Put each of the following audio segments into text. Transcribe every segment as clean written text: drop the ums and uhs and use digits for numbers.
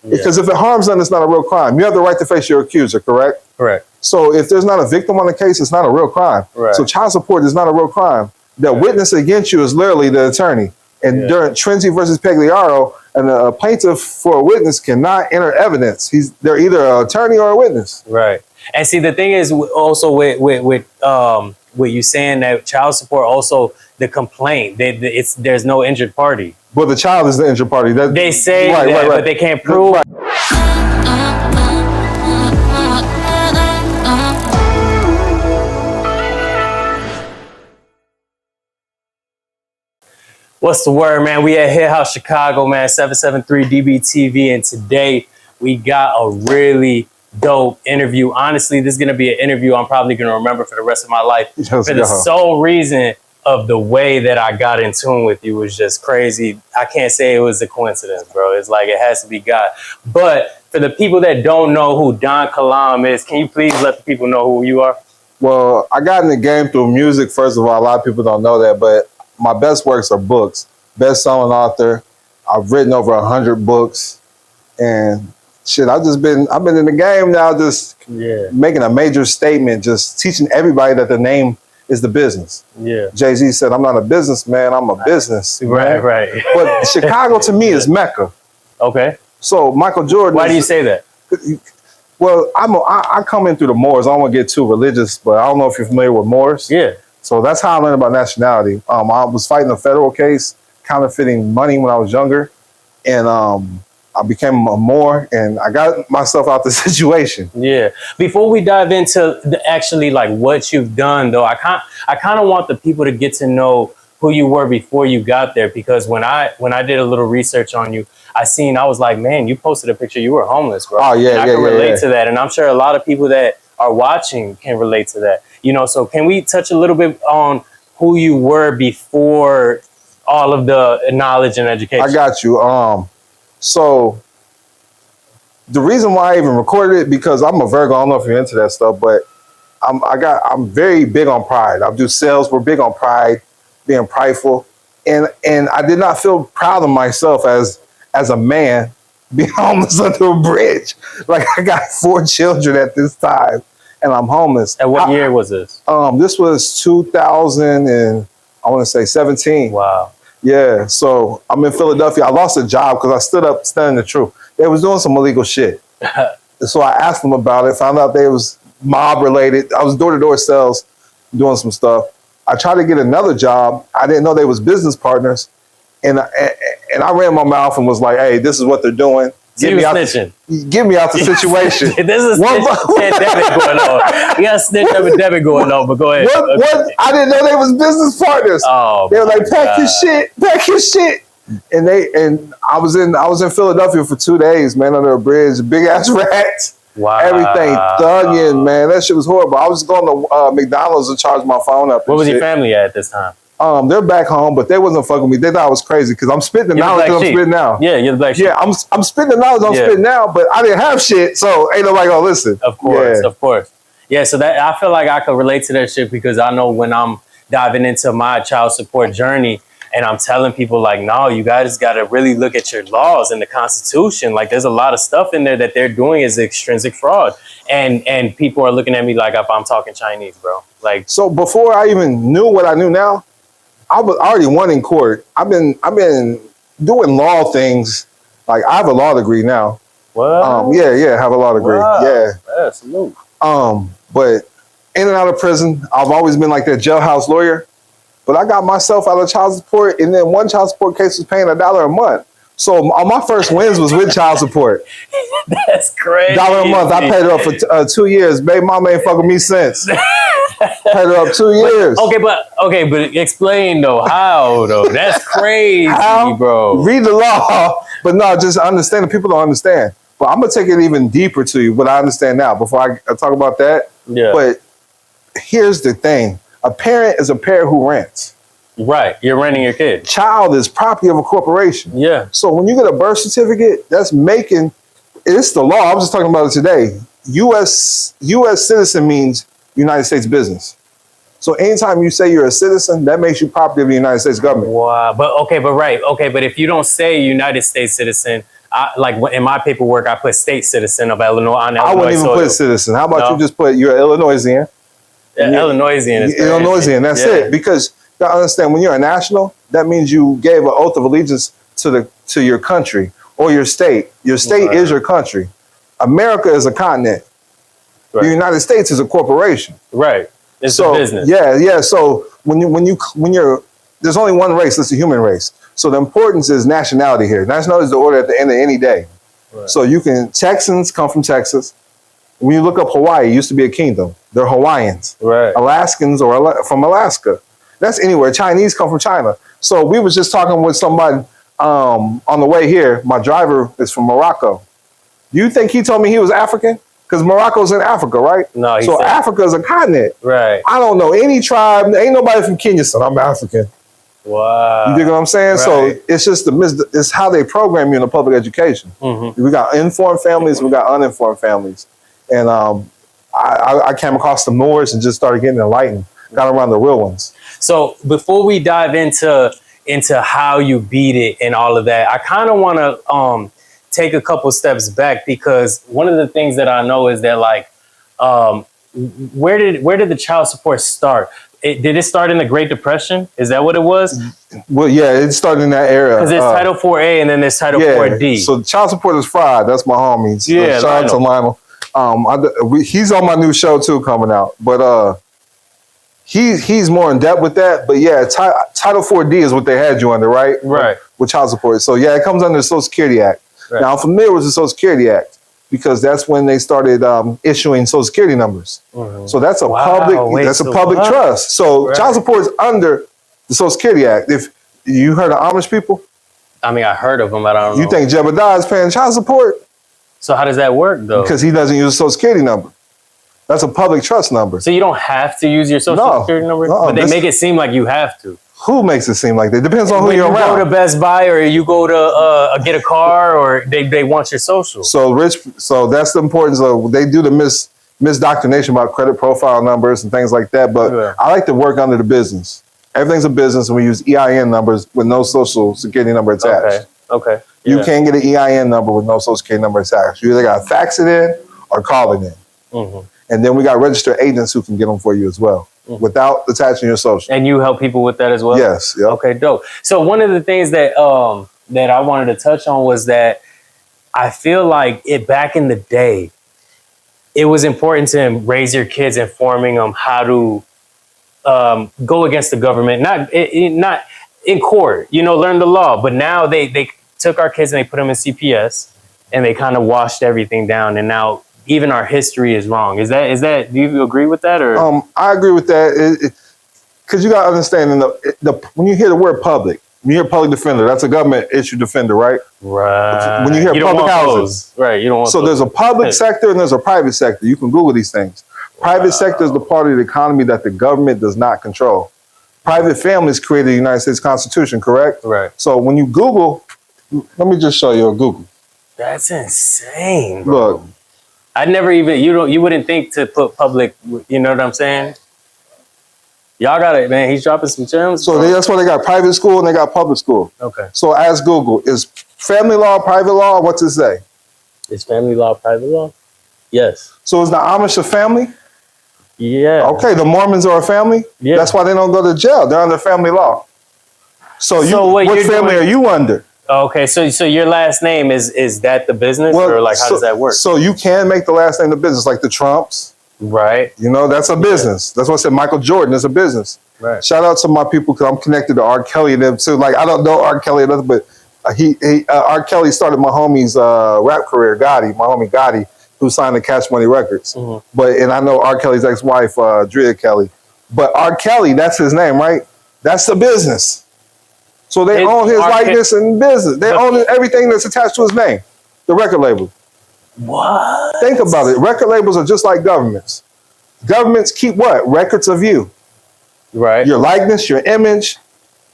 Because if it harms them, it's not a real crime. You have the right to face your accuser, correct? Correct. So if there's not a victim on the case, it's not a real crime. Right. So child support is not a real crime. The witness against you is literally the attorney. And during Trinity versus Pagliaro, a plaintiff for a witness cannot enter evidence. They're either an attorney or a witness. Right. And see, the thing is also with you saying that child support, also the complaint, there's no injured party. But the child is the injured party. They say that, but they can't prove. Right. What's the word, man? We at HitHouseChicago, man, 773 DBTV, and today we got a really dope interview. Honestly, this is going to be an interview I'm probably going to remember for the rest of my life. For the sole reason of the way that I got in tune with you was just crazy. I can't say it was a coincidence, bro. It's like it has to be God. But for the people that don't know who Don Kilam is, can you please let the people know who you are? Well, I got in the game through music, first of all. A lot of people don't know that, but my best works are books. Best-selling author. I've written over 100 books. And shit, I've been in the game now, just making a major statement, just teaching everybody that the name is the business. Yeah. Jay-Z said, I'm not a businessman, I'm a business. Right. But Chicago to me is Mecca. Okay. So Michael Jordan. Why do you say that? Well, I come in through the Moors. I don't want to get too religious, but I don't know if you're familiar with Moors. Yeah. So that's how I learned about nationality. I was fighting a federal case, counterfeiting money when I was younger. And I became a Moor and I got myself out the situation. Yeah. Before we dive into actually like what you've done, though, I kind of want the people to get to know who you were before you got there, because when I did a little research on you, I was like, man, you posted a picture, you were homeless, bro. Oh, yeah, and I can relate to that. And I'm sure a lot of people that are watching can relate to that. You know, so can we touch a little bit on who you were before all of the knowledge and education? I got you. So the reason why I even recorded it, because I'm a Virgo, I don't know if you're into that stuff, but I'm very big on pride. I do sales, we're big on pride, being prideful. And I did not feel proud of myself as a man being homeless under a bridge. Like, I got 4 children at this time and I'm homeless. And what year was this? This was 2000 and I want to say 17. Wow. Yeah, so I'm in Philadelphia. I lost a job because I stood up standing the truth. They was doing some illegal shit. So I asked them about it, found out they was mob related. I was door-to-door sales doing some stuff. I tried to get another job. I didn't know they was business partners. And I ran my mouth and was like, hey, this is what they're doing. Get me out the situation. This is pandemic going on. You got snitch epidemic going on, but go ahead. What? I didn't know they was business partners. Oh, they were like, pack your shit. And I was in Philadelphia for 2 days, man, under a bridge, big ass rats. Wow. Everything thugging, man. That shit was horrible. I was going to McDonald's and charge my phone up. Where was your family at this time? They're back home, but they wasn't fucking with me. They thought I was crazy because I'm spitting the knowledge I'm spitting now. Yeah, you're the black sheep. Yeah, I'm spitting the knowledge I'm spitting now, but I didn't have shit, so ain't nobody gonna listen. Of course. Yeah, so that I feel like I could relate to that shit, because I know when I'm diving into my child support journey and I'm telling people like, no, you guys got to really look at your laws and the Constitution. Like, there's a lot of stuff in there that they're doing is extrinsic fraud, and people are looking at me like if I'm talking Chinese, bro. Like, so before I even knew what I knew now, I already won in court. I've been doing law things. Like, I have a law degree now. What? Yeah, I have a law degree. Wow. Yeah. Salute. But in and out of prison, I've always been like that jailhouse lawyer. But I got myself out of child support, and then one child support case was paying $1 a month. So my first wins was with child support. That's crazy. $1 a month. I paid it up for 2 years. Baby mama ain't fucking me since. Paid her up 2 years. Okay, but explain though. How though? That's crazy, bro. Read the law, but no, just understand. The people don't understand. But I'm gonna take it even deeper to you. What I understand now. Before I talk about that. Yeah. But here's the thing: a parent is a parent who rents. Right. You're renting your kid. Child is property of a corporation. Yeah. So when you get a birth certificate, that's making. It's the law. I was just talking about it today. U.S. citizen means United States business. So anytime you say you're a citizen, that makes you property of the United States government. Wow. But if you don't say United States citizen, in my paperwork, I put state citizen of Illinois on Illinois I wouldn't even soil. put citizen. How about No? you just put you're Illinoisian? Illinoisian is Illinoisian, that's it. Because you gotta understand, when you're a national, that means you gave an oath of allegiance to your country or your state. Your state is your country. America is a continent. Right. The United States is a corporation. Right. It's So a business. yeah. So when you're there's only one race. That's the human race. So the importance is nationality here. Nationality is the order at the end of any day. Right. So Texans come from Texas. When you look up Hawaii, it used to be a kingdom. They're Hawaiians. Right. Alaskans or from Alaska. That's anywhere. Chinese come from China. So we was just talking with somebody on the way here. My driver is from Morocco. You think he told me he was African? Because Morocco's in Africa, right? No, he so said, Africa is a continent. Right. I don't know any tribe. Ain't nobody from Kenya said I'm African. Wow. You dig what I'm saying? Right. So it's just it's how they program you in the public education. Mm-hmm. We got informed families, we got uninformed families, and I came across the Moors and just started getting enlightened. Got around the real ones. So before we dive into how you beat it and all of that, I kind of want to take a couple steps back, because one of the things that I know is that, like, where did the child support start? Did it start in the Great Depression? Is that what it was? Well, yeah, it started in that era. Because there's Title 4A and then there's Title 4D. So child support is fried. That's my homies. Yeah, shout out to Lionel. He's on my new show too, coming out. But he's more in depth with that. But yeah, Title 4D is what they had you under, right? Right. With child support. So yeah, it comes under the Social Security Act. Right. Now I'm familiar with the Social Security Act because that's when they started issuing Social Security numbers. Mm-hmm. So that's a so public what? trust. So Right. child support is under the Social Security Act. If you heard of Amish people, I mean, I heard of them, but I don't know. you think Jebediah is paying child support? So how does that work, though? Because he doesn't use a Social Security number. That's a public trust number. So you don't have to use your Social No. Security number? No, but they make it seem like you have to. Who makes it seem like that? Depends on who When you're you around. go to Best Buy or you go to get a car, or they want your social. So that's the importance of, they do the misdoctrination about credit profile numbers and things like that. But Yeah. I like to work under the business. Everything's a business, and we use EIN numbers with no Social Security number attached. Okay. You Yeah. can't get an EIN number with no Social Security number attached. You either got to fax it in or call it in. Mm-hmm. And then we got registered agents who can get them for you as well, without attaching your social. And you help people with that as well? Yes. Yep. Okay, dope. So one of the things that that I wanted to touch on was that I feel like back in the day, it was important to raise your kids, informing them how to go against the government, not in court, learn the law. But now they took our kids and they put them in CPS, and they kind of washed everything down. And now even our history is wrong. Is that? Do you agree with that? Or I agree with that. Because you got to understand, when you hear the word public, when you hear public defender, that's a government issued defender, right? Right. When you hear don't public want housing, those. Right? You don't want. so those. there's a public sector and there's a private sector. You can Google these things. Private sector is the part of the economy that the government does not control. Private families created the United States Constitution, correct? Right. So when you Google, let me just show you a Google. That's insane, bro. Look, I never even you wouldn't think to put public. You know what I'm saying? Y'all got it, man. He's dropping some gems. so that's why they got private school and they got public school. Okay. So ask Google, is family law private law? What's it say? Is family law private law? Yes. So is the Amish a family? Yeah. Okay, the Mormons are a family? Yeah. That's why they don't go to jail. They're under family law. So what what you're family doing- are you under? Okay. So your last name is that the business, or like how does that work? So you can make the last name the business, like the Trumps. Right. That's a business. That's why I said Michael Jordan is a business. Right. Shout out to my people, because I'm connected to R. Kelly and them too. Like, I don't know R. Kelly or nothing, but R. Kelly started my homie's rap career, Gotti, my homie Gotti, who signed the Cash Money Records. Mm-hmm. And I know R. Kelly's ex-wife, Drea Kelly. But R. Kelly, that's his name, right? That's the business. So they own his likeness and business. They own everything that's attached to his name, the record label. What? Think about it. Record labels are just like governments. Governments keep what? Records of you. Right. Your likeness, your image,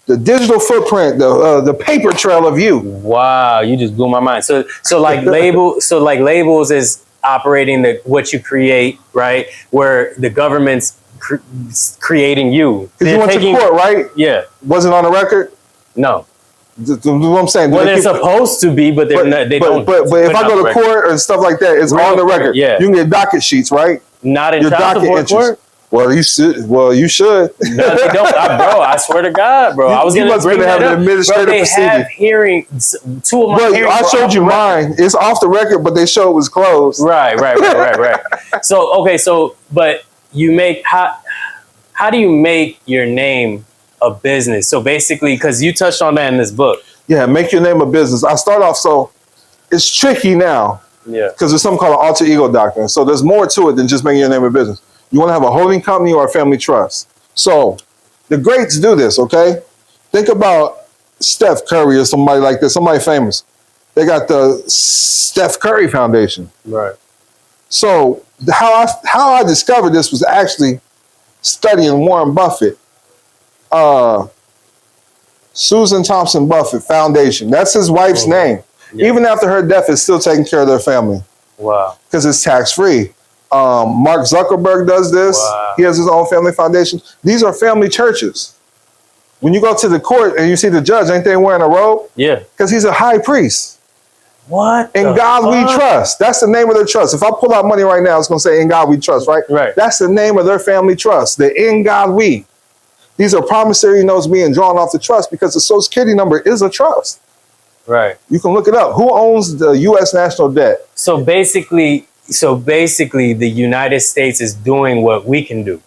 the digital footprint, the paper trail of you. Wow, you just blew my mind. So like labels is operating what you create, right? Where the government's creating you. Because you went to court, right? Yeah. Wasn't on the record? No. What I'm saying. Well, they're supposed to be, but they don't. But if I go to court and stuff like that, it's on the record. Yeah. You can get docket sheets, right? Not in child support court. Well, you should. No, they don't, bro. I swear to God, bro. I was going to bring that up. Bro, they have hearings. Two of my hearings. I showed you mine. It's off the record, but they show it was closed. Right. So, but you make how do you make your name a business? So basically, because you touched on that in this book. Yeah, make your name a business. I start off so it's tricky now. Yeah. Because there's something called an alter ego doctrine. So there's more to it than just making your name a business. You want to have a holding company or a family trust. So the greats do this, okay? Think about Steph Curry or somebody like this, somebody famous. They got the Steph Curry Foundation. Right. So how I discovered this was actually studying Warren Buffett. Susan Thompson Buffett Foundation. That's his wife's name. Yeah. Even after her death, it's still taking care of their family. Wow. Because it's tax-free. Mark Zuckerberg does this. Wow. He has his own family foundation. These are family churches. When you go to the court and you see the judge, ain't they wearing a robe? Yeah. Because he's a high priest. What? In God we trust. That's the name of their trust. If I pull out money right now, it's going to say In God we trust, right? Right. That's the name of their family trust. The In God we. These are promissory notes being drawn off the trust because the Social Security number is a trust. Right. You can look it up. Who owns the U.S. national debt? So basically, the United States is doing what we can do.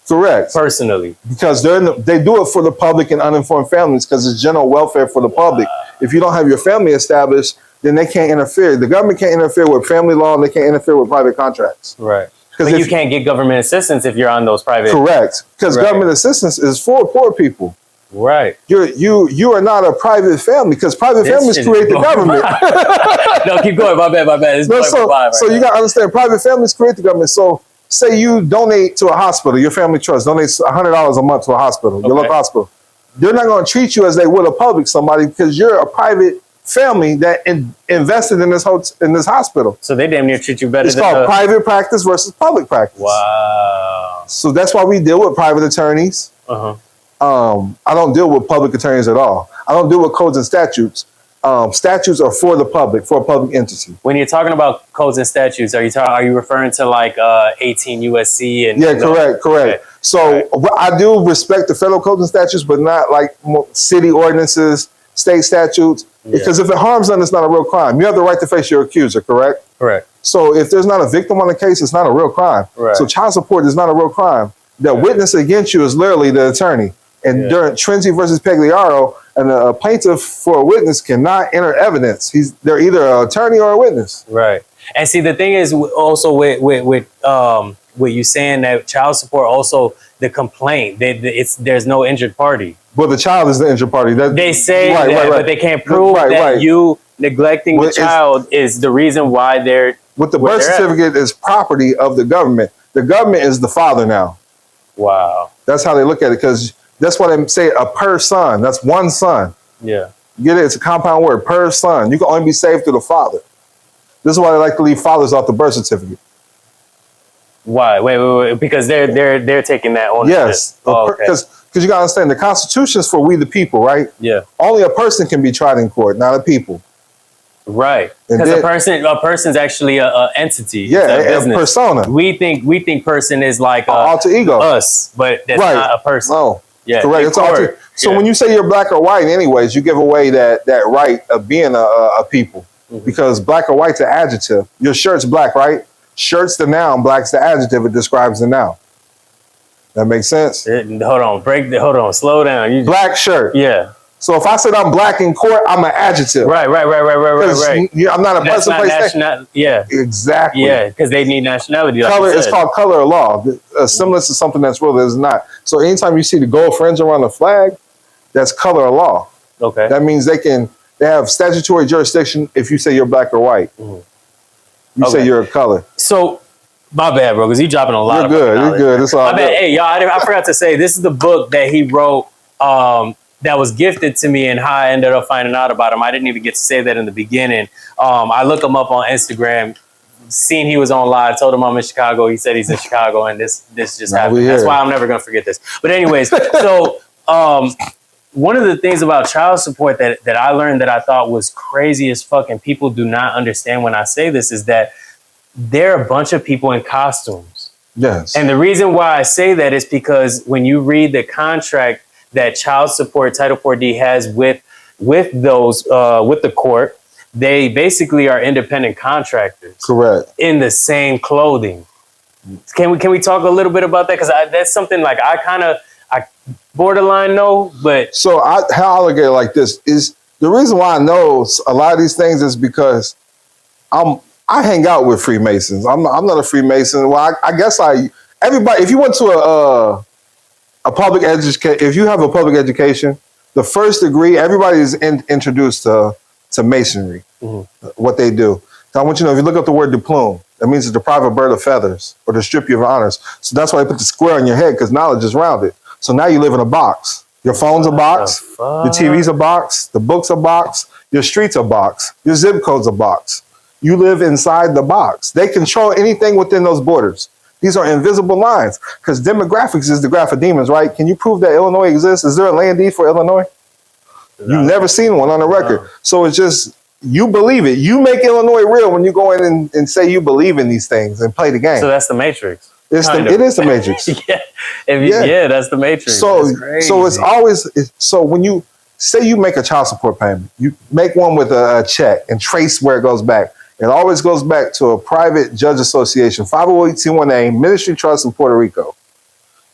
Correct. Personally. Because they do it for the public and uninformed families because it's general welfare for the public. If you don't have your family established, then they can't interfere. The government can't interfere with family law and they can't interfere with private contracts. Right. But you can't get government assistance if you're on those private. Correct. Because government assistance is for poor people. Right. You are not a private family because private families create the government. No, keep going. My bad. So you got to understand, private families create the government. So say you donate to a hospital, your family trust donates $100 a month to a hospital, your local hospital. They're not going to treat you as they would a public somebody because you're a private family that invested in this hospital. So they damn near treat you better. It's called private practice versus public practice. Wow. So that's why we deal with private attorneys. I don't deal with public attorneys at all. I don't deal with codes and statutes. Statutes are for the public, for a public entity. When you're talking about codes and statutes, are you referring to like 18 USC? And correct. Okay. So I do respect the federal codes and statutes, but not like city ordinances, state statutes. Because if it harms them, it's not a real crime. You have the right to face your accuser, correct? Correct. So if there's not a victim on the case, it's not a real crime. Right. So child support is not a real crime. The witness against you is literally the attorney. And during Trinity versus Pagliaro, a plaintiff for a witness cannot enter evidence. They're either an attorney or a witness. Right. And see, the thing is also with what you saying that child support, also the complaint, there's no injured party. Well, the child is the injured party. They say but they can't prove that you neglecting the child is the reason why they're. With the birth certificate is property of the government. The government is the father now. Wow. That's how they look at it because that's why they say a per son. That's one son. Yeah. Get it? It's a compound word, per son. You can only be saved through the father. This is why they like to leave fathers off the birth certificate. Why? Wait. Because they're taking that ownership. Yes. Because you got to understand, the Constitution is for we the people, right? Yeah. Only a person can be tried in court, not a people. Right. Because a person's actually a entity. Yeah, a persona. We think person is like alter ego. Us, but that's not a person. No. Yeah. Correct. It's alter. So when you say you're black or white, anyways, you give away that right of being a people. Because black or white's an adjective. Your shirt's black, right? Shirt's the noun, black's the adjective. It describes the noun. That makes sense? Hold on. Slow down. Black shirt. Yeah. So if I said I'm black in court, I'm an adjective. Right. I'm not a person, place, thing. Yeah. Exactly. Yeah, because they need nationality. Like color, it's called color of law. A semblance is something that's real, that's not. So anytime you see the gold fringe around the flag, that's color of law. Okay. That means they have statutory jurisdiction if you say you're black or white. You say you're a color. So my bad, bro, because you dropping a lot. You're good. It's all my bad. Hey, y'all, I forgot to say, this is the book that he wrote that was gifted to me and how I ended up finding out about him. I didn't even get to say that in the beginning. I looked him up on Instagram, seen he was on live, told him I'm in Chicago. He said he's in Chicago, and this just happened. That's why I'm never going to forget this. But anyways, so one of the things about child support that I learned that I thought was crazy as fuck, and people do not understand when I say this, is that there are a bunch of people in costumes. Yes. And the reason why I say that is because when you read the contract that child support Title 4D has with those with the court, they basically are independent contractors. Correct. In the same clothing. Can we talk a little bit about that? Because that's something like I borderline know, but so how I look at it like this is the reason why I know a lot of these things is because I hang out with Freemasons. I'm not a Freemason. Well, I guess everybody. If you went to a public education, if you have a public education, the first degree, everybody is introduced to Masonry. What they do. So I want you to know, if you look up the word diplume, that means to deprive a bird of feathers or to strip you of honors. So that's why they put the square on your head, because knowledge is rounded. So now you live in a box. Your phone's a box. Your TV's a box. The book's a box. Your street's a box. Your zip code's a box. You live inside the box. They control anything within those borders. These are invisible lines, because demographics is the graph of demons, right? Can you prove that Illinois exists? Is there a land deed for Illinois? You've never seen one on the record. No. So it's just, you believe it. You make Illinois real when you go in and say you believe in these things and play the game. So that's the Matrix. It is the Matrix. Yeah, that's the Matrix. So it's always, so when you say you make a child support payment, you make one with a check and trace where it goes back. It always goes back to a private judge association, 508c1a, ministry trust in Puerto Rico.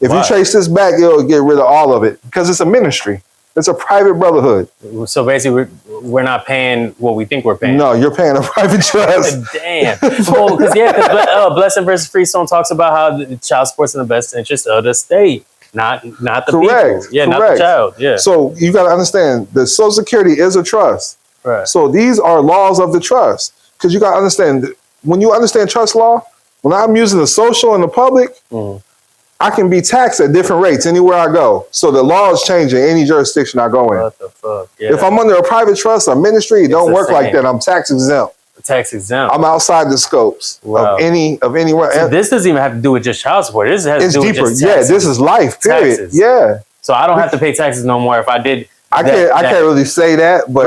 If you trace this back, it'll get rid of all of it, because it's a ministry. It's a private brotherhood. So basically, we're not paying what we think we're paying. No, you're paying a private trust. Damn. Well, because Blessing versus Freestone talks about how the child support's in the best interest of the state, not the people. Yeah, not the child. Yeah. So you got to understand that Social Security is a trust. Right. So these are laws of the trust. Because you got to understand, when you understand trust law, when I'm using the social and the public, I can be taxed at different rates anywhere I go. So the laws change in any jurisdiction I go in. What the fuck? Yeah. If I'm under a private trust or ministry, it don't work like that. I'm tax exempt. Tax exempt. I'm outside the scopes of any. So this doesn't even have to do with just child support. This has to do deeper. With just taxes. Yeah, this is life. Period. Taxes. Yeah. So I don't have to pay taxes no more if I did. I can't really say that, but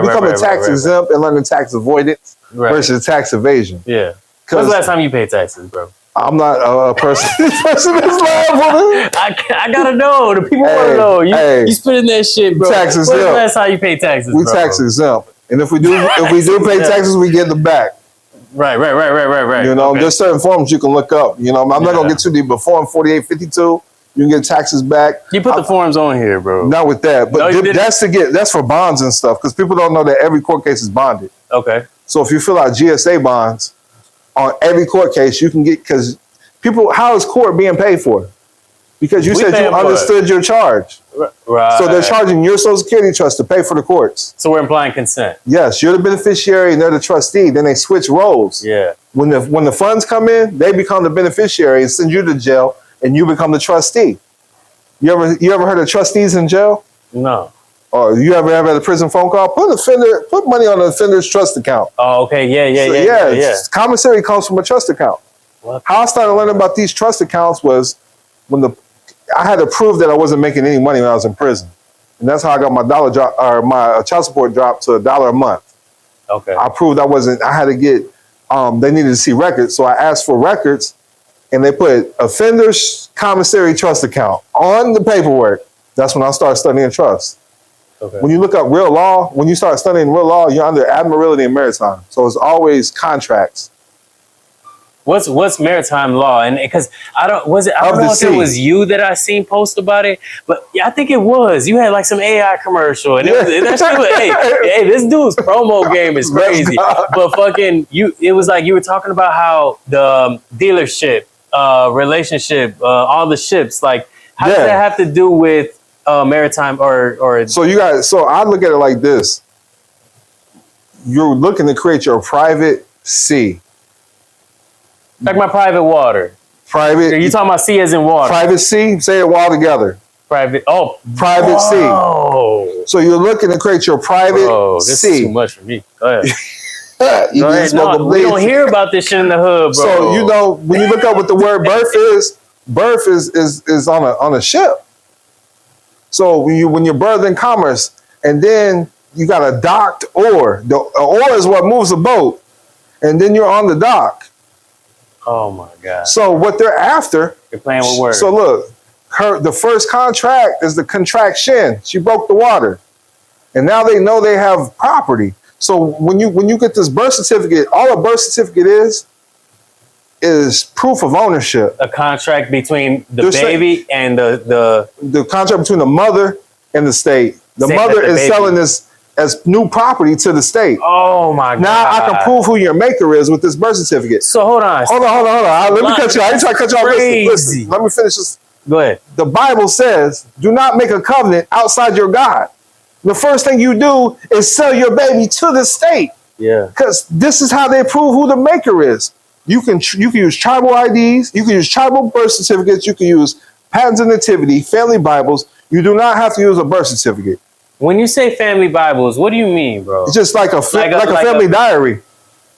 becoming tax exempt and learning tax avoidance versus tax evasion. Yeah. When's the last time you paid taxes, bro? I'm not a person. That's liable. I gotta know. The people want to know. You spending that shit, bro. Tax exempt. When's the last time you paid taxes? We tax exempt, and if we do pay taxes, we get them back. Right. You know, there's certain forms you can look up. You know, I'm not gonna get too deep, but Form 4852, you can get taxes back. You put the forms on here, bro. Not with that, but that's for bonds and stuff, because people don't know that every court case is bonded. Okay. So if you fill out GSA bonds on every court case, you can get, because people, how is court being paid for? Because you said you understood your charge. Right. So they're charging your Social Security trust to pay for the courts. So we're implying consent. Yes, you're the beneficiary and they're the trustee. Then they switch roles. Yeah. When the funds come in, they become the beneficiary and send you to jail, and you become the trustee. You ever heard of trustees in jail? No. Or you ever had a prison phone call? Put money on the offender's trust account. Oh, okay. Yeah. Commissary comes from a trust account. What? How I started learning about these trust accounts was when I had to prove that I wasn't making any money when I was in prison, and that's how I got my my child support dropped to $1 a month. Okay. I proved I wasn't. I had to get. They needed to see records, so I asked for records, and they put offender's commissary trust account on the paperwork. That's when I started studying trust. Okay. When you look up real law, when you start studying real law, you're under admiralty and maritime. So it's always contracts. What's maritime law? And because I don't know if it was you that I seen post about it, but yeah, I think it was. You had like some AI commercial, and that shit was, hey, this dude's promo game is crazy. But fucking it was like you were talking about how the dealership, relationship, all the ships, like how does that have to do with maritime or? So I look at it like this: you're looking to create your private sea. Like my private water. Private. Are you talking about sea as in water? Private sea. Say it all together. Private. Private sea. So you're looking to create your private sea. This is too much for me. Go ahead. We don't hear about this shit in the hood, bro. So you know when you look up what the word birth is on a ship. So when you're birthed in commerce, and then you got a docked oar. The oar is what moves the boat, and then you're on the dock. Oh my God. So what they're after? You're playing with words. So look, the first contract is the contraction. She broke the water, and now they know they have property. So when you get this birth certificate, all a birth certificate is proof of ownership. A contract between the baby and the contract between the mother and the state. The mother is selling this as new property to the state. Oh my God. Now I can prove who your maker is with this birth certificate. So hold on. Hold on. Let me cut you. I ain't trying to cut you off. Listen. Let me finish this. Go ahead. The Bible says, do not make a covenant outside your God. The first thing you do is sell your baby to the state. Yeah. Because this is how they prove who the maker is. You can use tribal IDs. You can use tribal birth certificates. You can use patents of nativity, family Bibles. You do not have to use a birth certificate. When you say family Bibles, what do you mean, bro? It's just like a family diary.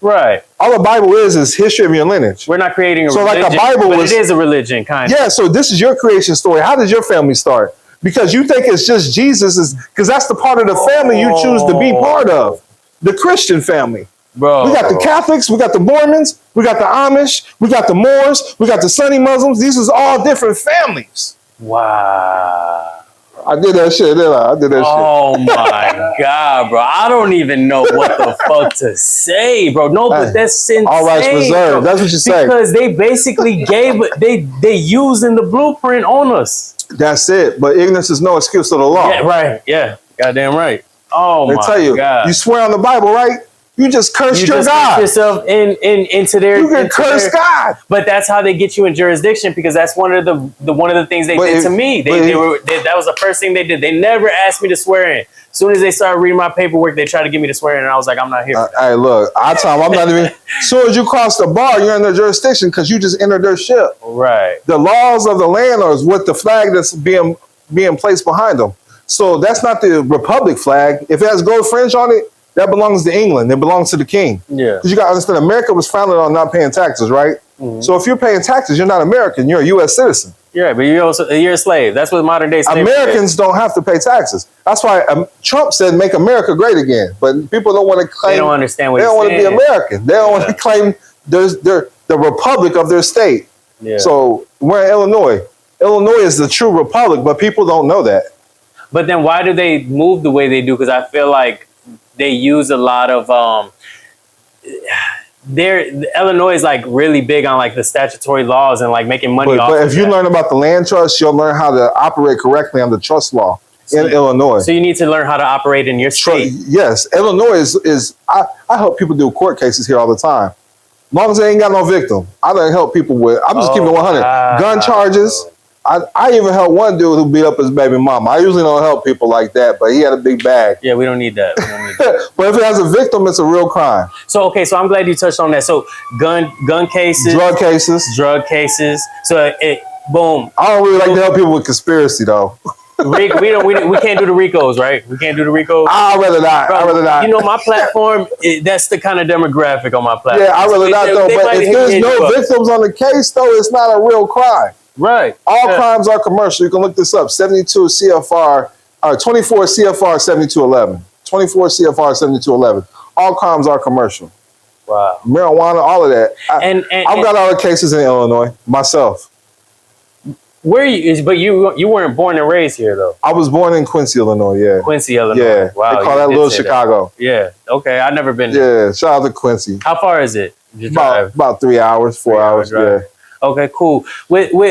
Right. All the Bible is history of your lineage. We're not creating a religion, like a Bible but it is a religion, kind of. Yeah, so this is your creation story. How did your family start? Because you think it's just Jesus, because that's the part of the family you choose to be part of. The Christian family. Bro. We got the Catholics, we got the Mormons, we got the Amish, we got the Moors, we got the Sunni Muslims. These is all different families. Wow. I did that shit, didn't I? Oh my God, bro. I don't even know what the fuck to say, bro. No, but that's insane. All rights reserved. Bro. That's what you say. Because they basically they using the blueprint on us. That's it. But ignorance is no excuse to the law. Yeah, right. Yeah. Goddamn right. Oh my God. They tell you, you swear on the Bible, right? You just cursed your God. Yourself into their. You can curse God. But that's how they get you in jurisdiction, because that's one of the things they did to me. That was the first thing they did. They never asked me to swear in. As soon as they started reading my paperwork, they tried to get me to swear in, and I was like, I'm not here. Hey, look, I'm not even. As soon as you cross the bar, you're in their jurisdiction because you just entered their ship. Right. The laws of the land are with the flag that's being placed behind them. So that's not the Republic flag. If it has gold fringe on it, that belongs to England. It belongs to the king. Yeah. Because you got to understand, America was founded on not paying taxes, right? Mm-hmm. So if you're paying taxes, you're not American. You're a U.S. citizen. Yeah, but you're a slave. That's what modern day slavery Americans don't have to pay taxes. That's why Trump said, "Make America great again." But people don't want to claim. They don't understand what they don't want to be American. They don't want to claim they're the republic of their state. Yeah. So we're in Illinois. Illinois is the true republic, but people don't know that. But then why do they move the way they do? Because I feel like they use a lot of Illinois is like really big on like the statutory laws and like making money off. But if you learn about the land trust, you'll learn how to operate correctly under trust law in Illinois. So you need to learn how to operate in your state. Yes, Illinois is I help people do court cases here all the time. As long as they ain't got no victim, I don't help people with. I'm just keeping it 100. Gun charges. I even helped one dude who beat up his baby mama. I usually don't help people like that, but he had a big bag. Yeah, we don't need that. But if it has a victim, it's a real crime. So, okay, so I'm glad you touched on that. So, gun cases. Drug cases. So, boom. I don't really like to help people with conspiracy, though. We can't do the RICOs, right? We can't do the RICOs. I'd rather not. Bro, I'd rather not. You know, my platform, that's the kind of demographic on my platform. Yeah, I'd rather not, though. But if there's no victims on the case, though, it's not a real crime. Right. All crimes are commercial. You can look this up. 72 CFR, or 24 CFR 7211. 24 CFR 7211. All crimes are commercial. Wow. Marijuana, all of that. I've got all the cases in Illinois myself. Where you weren't born and raised here though. I was born in Quincy, Illinois. Yeah. Quincy, Illinois. Yeah. Wow. They call that little Chicago. That. Yeah. Okay. I've never been there. Yeah. Shout out to Quincy. How far is it? About 3 hours, 4 hours. Yeah. Okay, cool. Because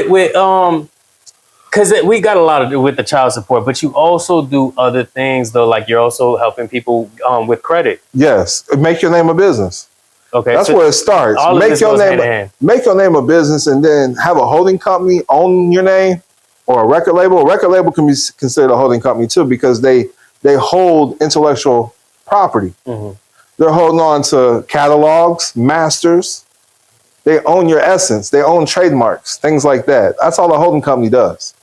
we got a lot to do with the child support, but you also do other things though, like you're also helping people with credit. Yes, make your name a business. Okay, that's where it starts. Make your name a business, and then have a holding company own your name, or a record label. A record label can be considered a holding company too, because they hold intellectual property. Mm-hmm. They're holding on to catalogs, masters. They own your essence. They own trademarks, things like that. That's all a holding company does.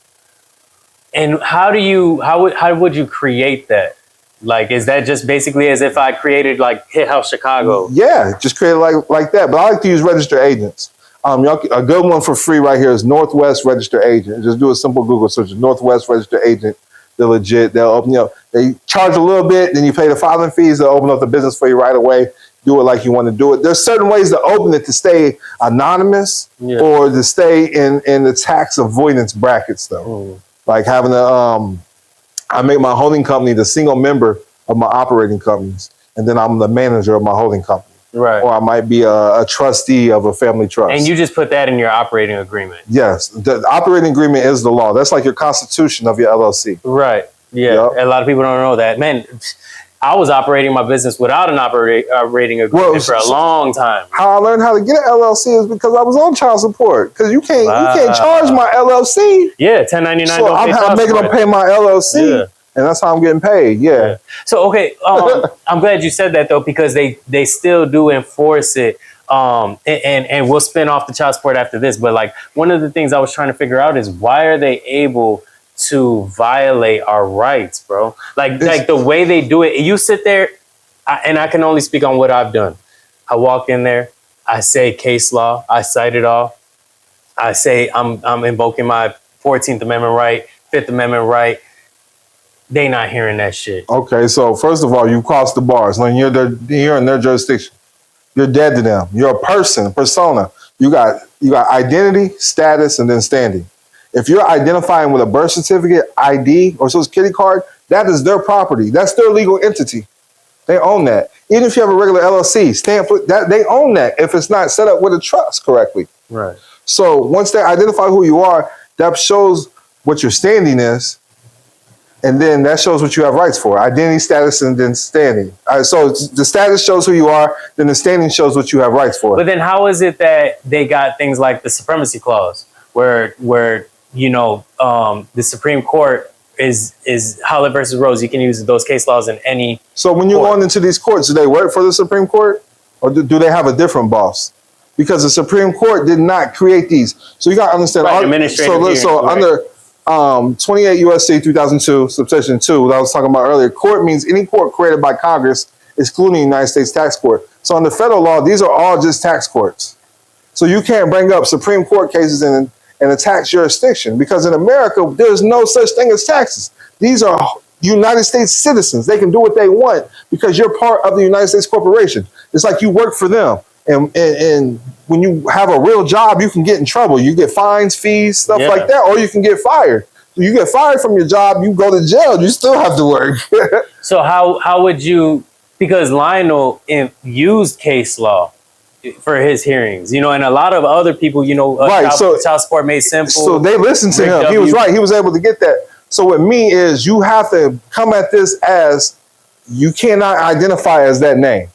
And how would you create that? Like, is that just basically as if I created like HitHouseChicago? Yeah, just create it like that. But I like to use registered agents. A good one for free right here is Northwest Registered Agent. Just do a simple Google search, Northwest Registered Agent. they're legit. They'll open you up. They charge a little bit, then you pay the filing fees. They'll open up the business for you right away. Do it like you want to do it. There's certain ways to open it to stay anonymous or to stay in the tax avoidance brackets, though. Like having I make my holding company the single member of my operating companies, and then I'm the manager of my holding company. Right. Or I might be a trustee of a family trust. And you just put that in your operating agreement. Yes. The operating agreement is the law. That's like your constitution of your LLC. Right. Yeah. Yep. A lot of people don't know that. Man, I was operating my business without an operating agreement for a long time. How I learned how to get an LLC is because I was on child support. Because you can't charge my LLC. Yeah, 1099. So I'm making them pay my LLC. Yeah. And that's how I'm getting paid. Yeah. So, okay. I'm glad you said that, though, because they still do enforce it. And we'll spin off the child support after this. But like one of the things I was trying to figure out is why are they able to violate our rights, bro? Like the way they do it, you sit there, and I can only speak on what I've done. I walk in there, I say case law, I cite it all. I say I'm invoking my 14th Amendment right, 5th Amendment right. They not hearing that shit. Okay, so first of all, you cross the bars. When you're in their jurisdiction, you're dead to them. You're a person, persona. You got identity, status, and then standing. If you're identifying with a birth certificate, ID, or Social Security card, that is their property. That's their legal entity. They own that. Even if you have a regular LLC, they own that if it's not set up with a trust correctly. Right. So once they identify who you are, that shows what your standing is. And then that shows what you have rights for. Identity, status, and then standing. So the status shows who you are, then the standing shows what you have rights for. But then how is it that they got things like the supremacy clause, where the Supreme Court is Howlett versus Rose. You can use those case laws in any So when you're going into these courts, do they work for the Supreme Court? Or do they have a different boss? Because the Supreme Court did not create these. So you got to understand. Right, so under 28 U.S.C. 2002, subsection 2, that I was talking about earlier, court means any court created by Congress, excluding the United States tax court. So under federal law, these are all just tax courts. So you can't bring up Supreme Court cases in a tax jurisdiction because in America, there's no such thing as taxes. These are United States citizens. They can do what they want because you're part of the United States corporation. It's like you work for them. And when you have a real job, you can get in trouble. You get fines, fees, stuff like that, or you can get fired. You get fired from your job, you go to jail, you still have to work. So how would you, because Lionel used case law for his hearings, and a lot of other people, child support made simple. So they listened to him. He was right. He was able to get that. So with me is you have to come at this as you cannot identify as that name.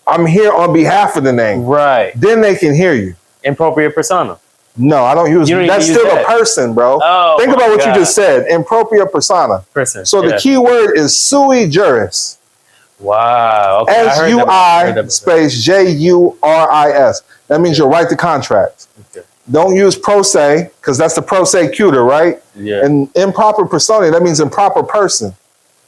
I'm here on behalf of the name. Right. Then they can hear you. Impropriate persona. No, I don't use that. That's still a person, bro. Oh, think about what you just said. Impropriate persona. Person. So the key word is sui juris. Wow. Okay. SUI space JURIS. That means your right to contract. Okay. Don't use pro se, because that's the prosecutor, right? Yeah. And improper persona, that means improper person.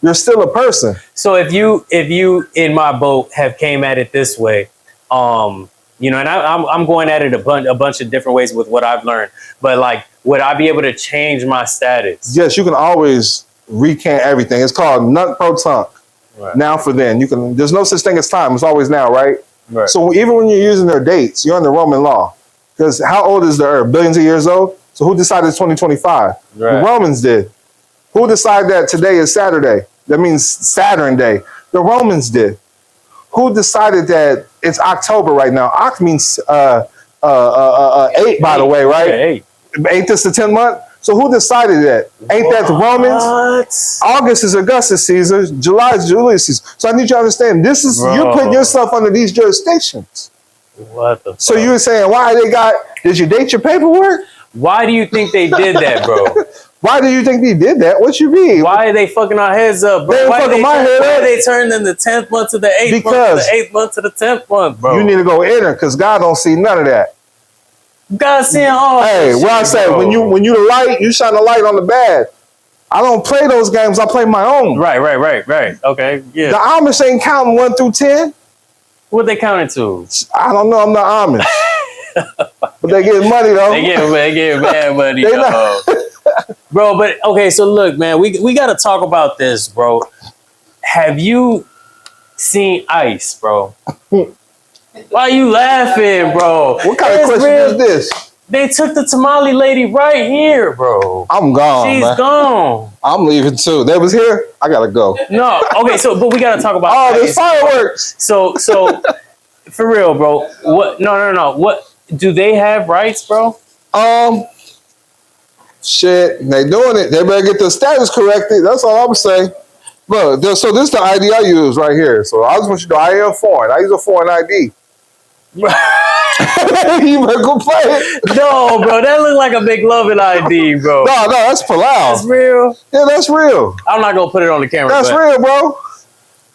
You're still a person. So if you in my boat have came at it this way, and I'm going at it a bunch of different ways with what I've learned, but like, would I be able to change my status? Yes, you can always recant everything. It's called nunc pro tunc. Right. Now for then. There's no such thing as time. It's always now, right? Right. So even when you're using their dates, you're under Roman law. Because how old is the earth? Billions of years old? So who decided it's 2025? Right. The Romans did. Who decided that today is Saturday? That means Saturn Day. The Romans did. Who decided that it's October right now? Oct means 8, by the way, right? Yeah, 8 is the 10th month. So who decided that? Ain't that the Romans? August is Augustus Caesar. July is Julius Caesar. So I need you to understand, this is you're putting yourself under these jurisdictions. What the fuck? So you were saying, did you date your paperwork? Why do you think they did that, bro? Why do you think they did that? What you mean? Why are they fucking our heads up, bro? Why they turned in the 10th month to the 8th month, to the 8th month to the 10th month, bro? You need to go enter, because God don't see none of that. God seeing all Hey, what I say, when you the light, you shine the light on the bad. I don't play those games, I play my own. Right. Okay, yeah. The Amish ain't counting 1 through 10. What they counting to? I don't know, I'm not Amish. But they get money, though. They get bad money, though. Bro, but okay, so look, man, we got to talk about this, bro. Have you seen Ice, bro? Why are you laughing, bro? What kind of question is this? They took the tamale lady right here, bro. I'm gone, She's man. gone. I'm leaving too. They was here. I gotta go. No, okay, so but we gotta talk about. Oh, there's Ice. fireworks. So for real, bro. What? No. What do they have rights, bro? Shit, they doing it. They better get the status corrected. That's all I'm saying. Look, so this is the ID I use right here. So I just want you to know I am foreign. I use a foreign ID. You better go play it. No, bro, that look like a McLovin ID, bro. No, that's Palau. That's real. Yeah, that's real. I'm not gonna put it on the camera. That's real, bro.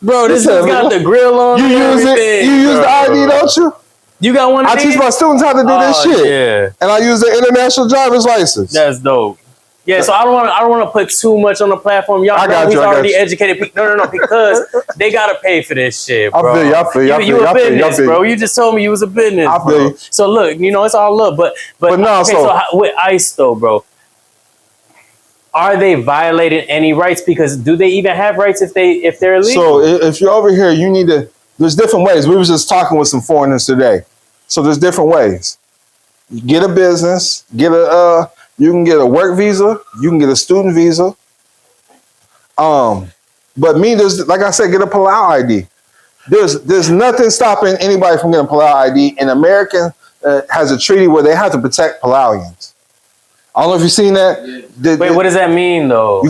Bro, this has got the grill on. You use it. You use the ID, don't you? You got one of I these? teach my students how to do this shit. Yeah. And I use the international driver's license. That's dope. Yeah, so I don't want to put too much on the platform. Y'all know he's already educated. No, because they gotta pay for this shit, bro. I feel you. You a business, bro. You just told me you was a business, bro. So look, it's all love, but no. Okay, so with Ice though, bro, are they violating any rights? Because do they even have rights if they're illegal? So if you're over here, you need to. There's different ways. We were just talking with some foreigners today. So there's different ways. You get a business, you can get a work visa, you can get a student visa. But there's, like I said, get a Palau ID. There's nothing stopping anybody from getting a Palau ID. And America has a treaty where they have to protect Palauians. I don't know if you've seen that. Wait, what does that mean though?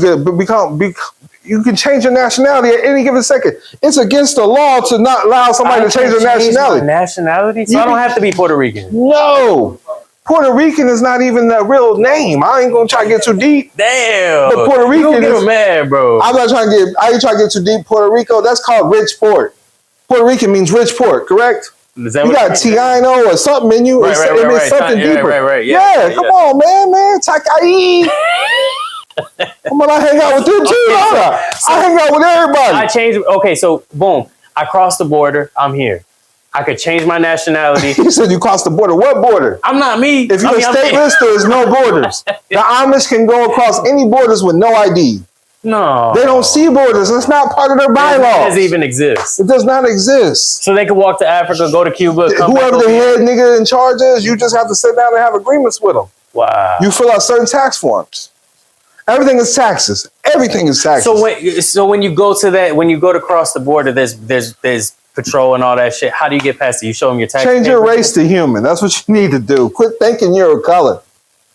You can change your nationality at any given second. It's against the law to not allow somebody to change their nationality. Nationality? So I don't have to be Puerto Rican. No. Puerto Rican is not even the real name. I ain't gonna try to get too deep. Damn. But Puerto Rican is mad, bro. I ain't trying to get too deep. Puerto Rico, that's called rich port. Puerto Rican means rich port, correct? You got Tiano or something in you. It means something deeper. Right. Yeah, come on, man. Takai. Come on, I hang out with them too. I hang out with everybody. I changed. Okay, so boom. I crossed the border. I'm here. I could change my nationality. You said you crossed the border. What border? I'm not me. If you're stateless, there's no borders. The Amish can go across any borders with no ID. No. They don't see borders. It's not part of their bylaws. It doesn't even exist. It does not exist. So they can walk to Africa, go to Cuba. Whoever the head nigga in charge is, you just have to sit down and have agreements with them. Wow. You fill out certain tax forms. Everything is taxes. Everything is taxes. So when you go to cross the border, there's patrol and all that shit. How do you get past it? You show them your tax. Change your race to human. That's what you need to do. Quit thinking you're a color.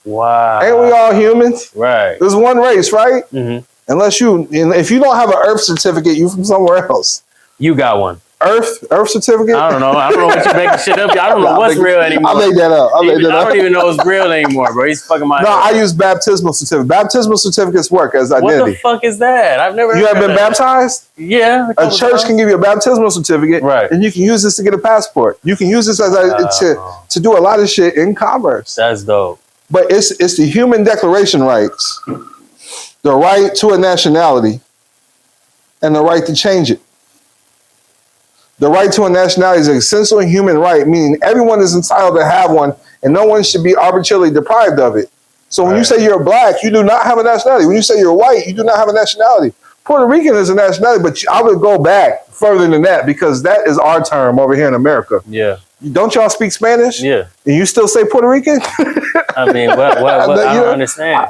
Wow. Ain't we all humans? Right. There's one race, right? Mm-hmm. If you don't have an Earth certificate, you from somewhere else. You got one. Earth certificate? I don't know what you're making shit up. I don't know what's real anymore. I made that up. I don't even know what's real anymore, bro. He's fucking my head. I use baptismal certificate. Baptismal certificates work as identity. What the fuck is that? I've never. You haven't been baptized? Yeah. A church can give you a baptismal certificate, right? And you can use this to get a passport. You can use this as to do a lot of shit in commerce. That's dope. But it's the human declaration rights, the right to a nationality, and the right to change it. The right to a nationality is an essential human right, meaning everyone is entitled to have one, and no one should be arbitrarily deprived of it. So when you say you're black, you do not have a nationality. When you say you're white, you do not have a nationality. Puerto Rican is a nationality, but I would go back further than that because that is our term over here in America. Yeah. Don't y'all speak Spanish? Yeah. And you still say Puerto Rican? I mean, what I don't understand.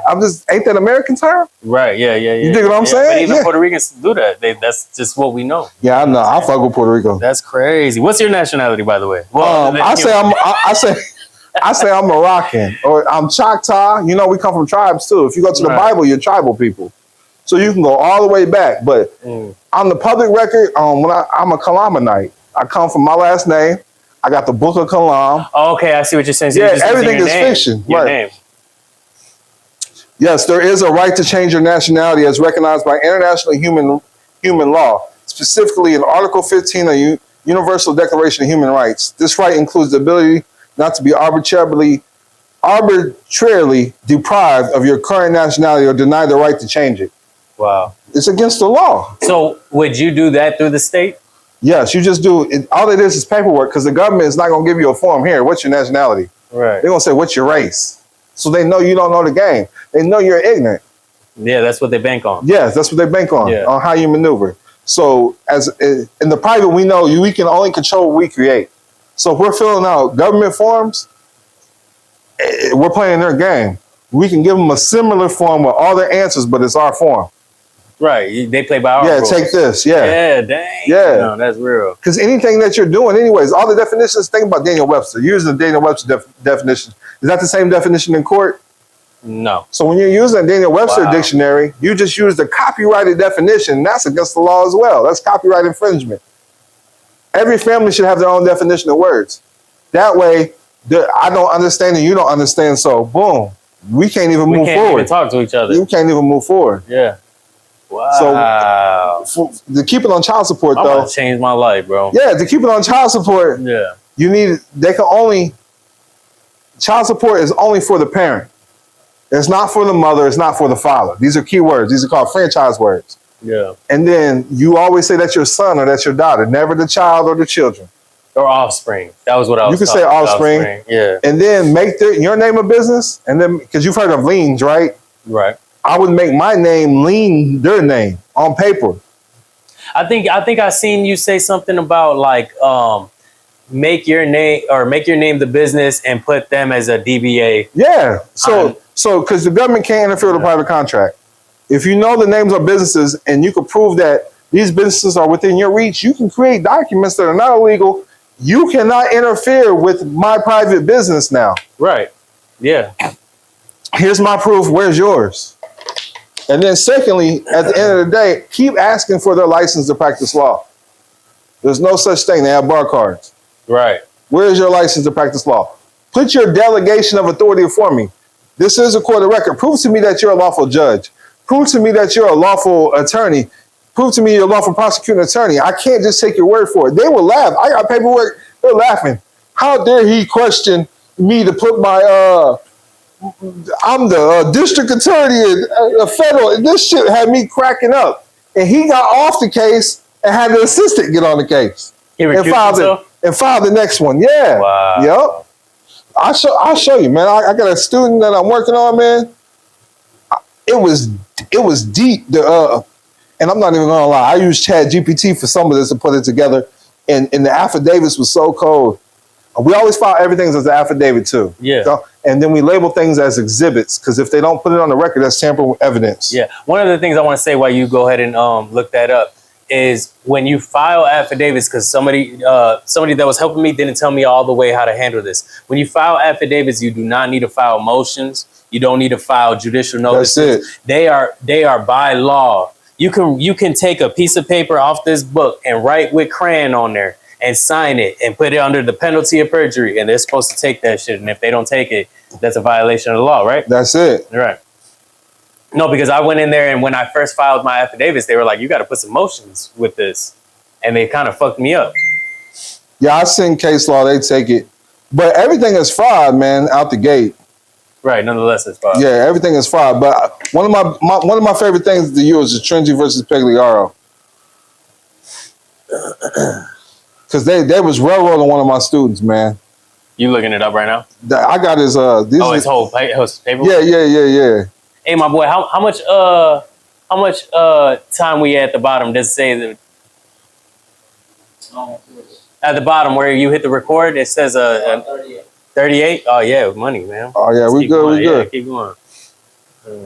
Ain't that American term? Right, yeah. You dig what I'm saying? But even Puerto Ricans do that. That's just what we know. Yeah, I know. I fuck with Puerto Rico. That's crazy. What's your nationality, by the way? Well, I say I'm Moroccan or I'm Choctaw. You know, we come from tribes too. If you go to the Bible, you're tribal people. So you can go all the way back. But on the public record, I'm a Kalamanite. I come from my last name. I got the Book of Kilam. Oh, okay, I see what you're saying. So yeah, everything is fiction. Your name. Yes, there is a right to change your nationality as recognized by international human law, specifically in Article 15 of Universal Declaration of Human Rights. This right includes the ability not to be arbitrarily deprived of your current nationality or denied the right to change it. Wow. It's against the law. So would you do that through the state? Yes, you just do it. All it is paperwork because the government is not going to give you a form here. What's your nationality? Right. They're going to say, what's your race? So they know you don't know the game. They know you're ignorant. Yeah, that's what they bank on. Yes, that's what they bank on how you maneuver. So as in the private, we know we can only control what we create. So if we're filling out government forms, we're playing their game. We can give them a similar form with all their answers, but it's our form. Right. They play by our rules. Take this. Yeah. Yeah, dang. Yeah. No, that's real. Because anything that you're doing, anyways, all the definitions, think about Daniel Webster. Using the Daniel Webster definition. Is that the same definition in court? No. So when you're using a Daniel Webster dictionary, you just use the copyrighted definition. That's against the law as well. That's copyright infringement. Every family should have their own definition of words. That way, I don't understand and you don't understand. So boom, we can't even move forward. We can't even talk to each other. We can't even move forward. Yeah. Wow. So to keep it on child support, though, I'm change my life, bro. Yeah, to keep it on child support. Yeah. Child support is only for the parent. It's not for the mother. It's not for the father. These are key words. These are called franchise words. Yeah. And then you always say that's your son or that's your daughter, never the child or the children. Or offspring. That was what I was. You can say offspring. Yeah. And then make your name a business. And then, because you've heard of liens, right? Right. I would make my name lien their name on paper. I think I seen you say something about like make your name the business and put them as a DBA. Yeah. So because the government can't interfere with a private contract. If you know the names of businesses and you can prove that these businesses are within your reach, you can create documents that are not illegal. You cannot interfere with my private business now. Right. Yeah. Here's my proof. Where's yours? And then secondly, at the end of the day, keep asking for their license to practice law. There's no such thing. They have bar cards. Right. Where's your license to practice law? Put your delegation of authority before me. This is a court of record. Prove to me that you're a lawful judge. Prove to me that you're a lawful attorney. Prove to me you're a lawful prosecuting attorney. I can't just take your word for it. They will laugh. I got paperwork. They're laughing. How dare he question me to put my, I'm the district attorney and federal. And this shit had me cracking up. And he got off the case and had the assistant get on the case. And file the next one. Yeah. Wow. Yep. I'll show you, man. I got a student that I'm working on, man. It was deep. And I'm not even gonna lie. I used ChatGPT for some of this to put it together. And the affidavits was so cold. We always file everything as an affidavit too. Yeah. So, and then we label things as exhibits because if they don't put it on the record, that's tampering with evidence. Yeah. One of the things I want to say while you go ahead and look that up is when you file affidavits, because somebody that was helping me didn't tell me all the way how to handle this. When you file affidavits, you do not need to file motions. You don't need to file judicial notices. They are by law. You can take a piece of paper off this book and write with crayon on there and sign it and put it under the penalty of perjury. And they're supposed to take that shit. And if they don't take it, that's a violation of the law, right? That's it. Right. No, because I went in there and when I first filed my affidavits, they were like, you got to put some motions with this. And they kind of fucked me up. Yeah, I seen case law, they take it. But everything is fraud, man, out the gate. Right, nonetheless, it's fraud. Yeah, everything is fraud. But one of my favorite things to use is Trinity versus Pagliaro. Because they was railroading one of my students, man. You looking it up right now? I got his his whole paper? Yeah. Hey, my boy, how much time we at the bottom? Does it say that at the bottom where you hit the record, it says 38? Oh yeah, money, man. Oh yeah, we good. Yeah, keep going.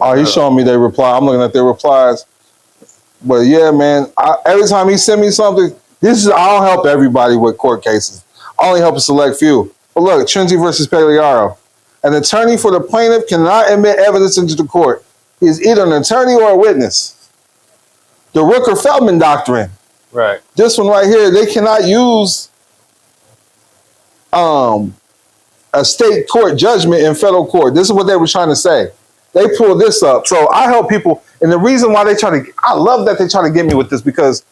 Oh, he's showing me their reply. I'm looking at their replies. But yeah, man, every time he send me something, I don't help everybody with court cases. I only help a select few. But look, Trinity versus Pagliaro. An attorney for the plaintiff cannot admit evidence into the court. He is either an attorney or a witness. The Rooker-Feldman doctrine. Right. This one right here, they cannot use a state court judgment in federal court. This is what they were trying to say. They pulled this up. So I help people. And the reason why I love that they try to get me with this because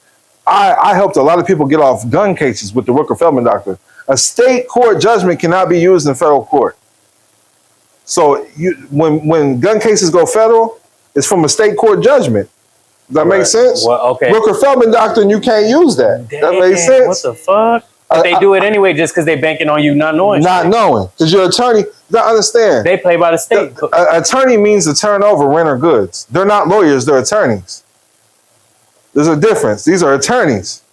I helped a lot of people get off gun cases with the Rooker-Feldman doctrine. A state court judgment cannot be used in federal court. So when gun cases go federal, it's from a state court judgment. Does that make sense? Well, okay. Rooker-Feldman doctrine, you can't use that. Damn, that makes sense? What the fuck? But they do it anyway just because they're banking on you not knowing. Not knowing. Because your attorney, you gotta understand. They play by the state. Attorney means to turn over rent or goods. They're not lawyers, they're attorneys. There's a difference. These are attorneys.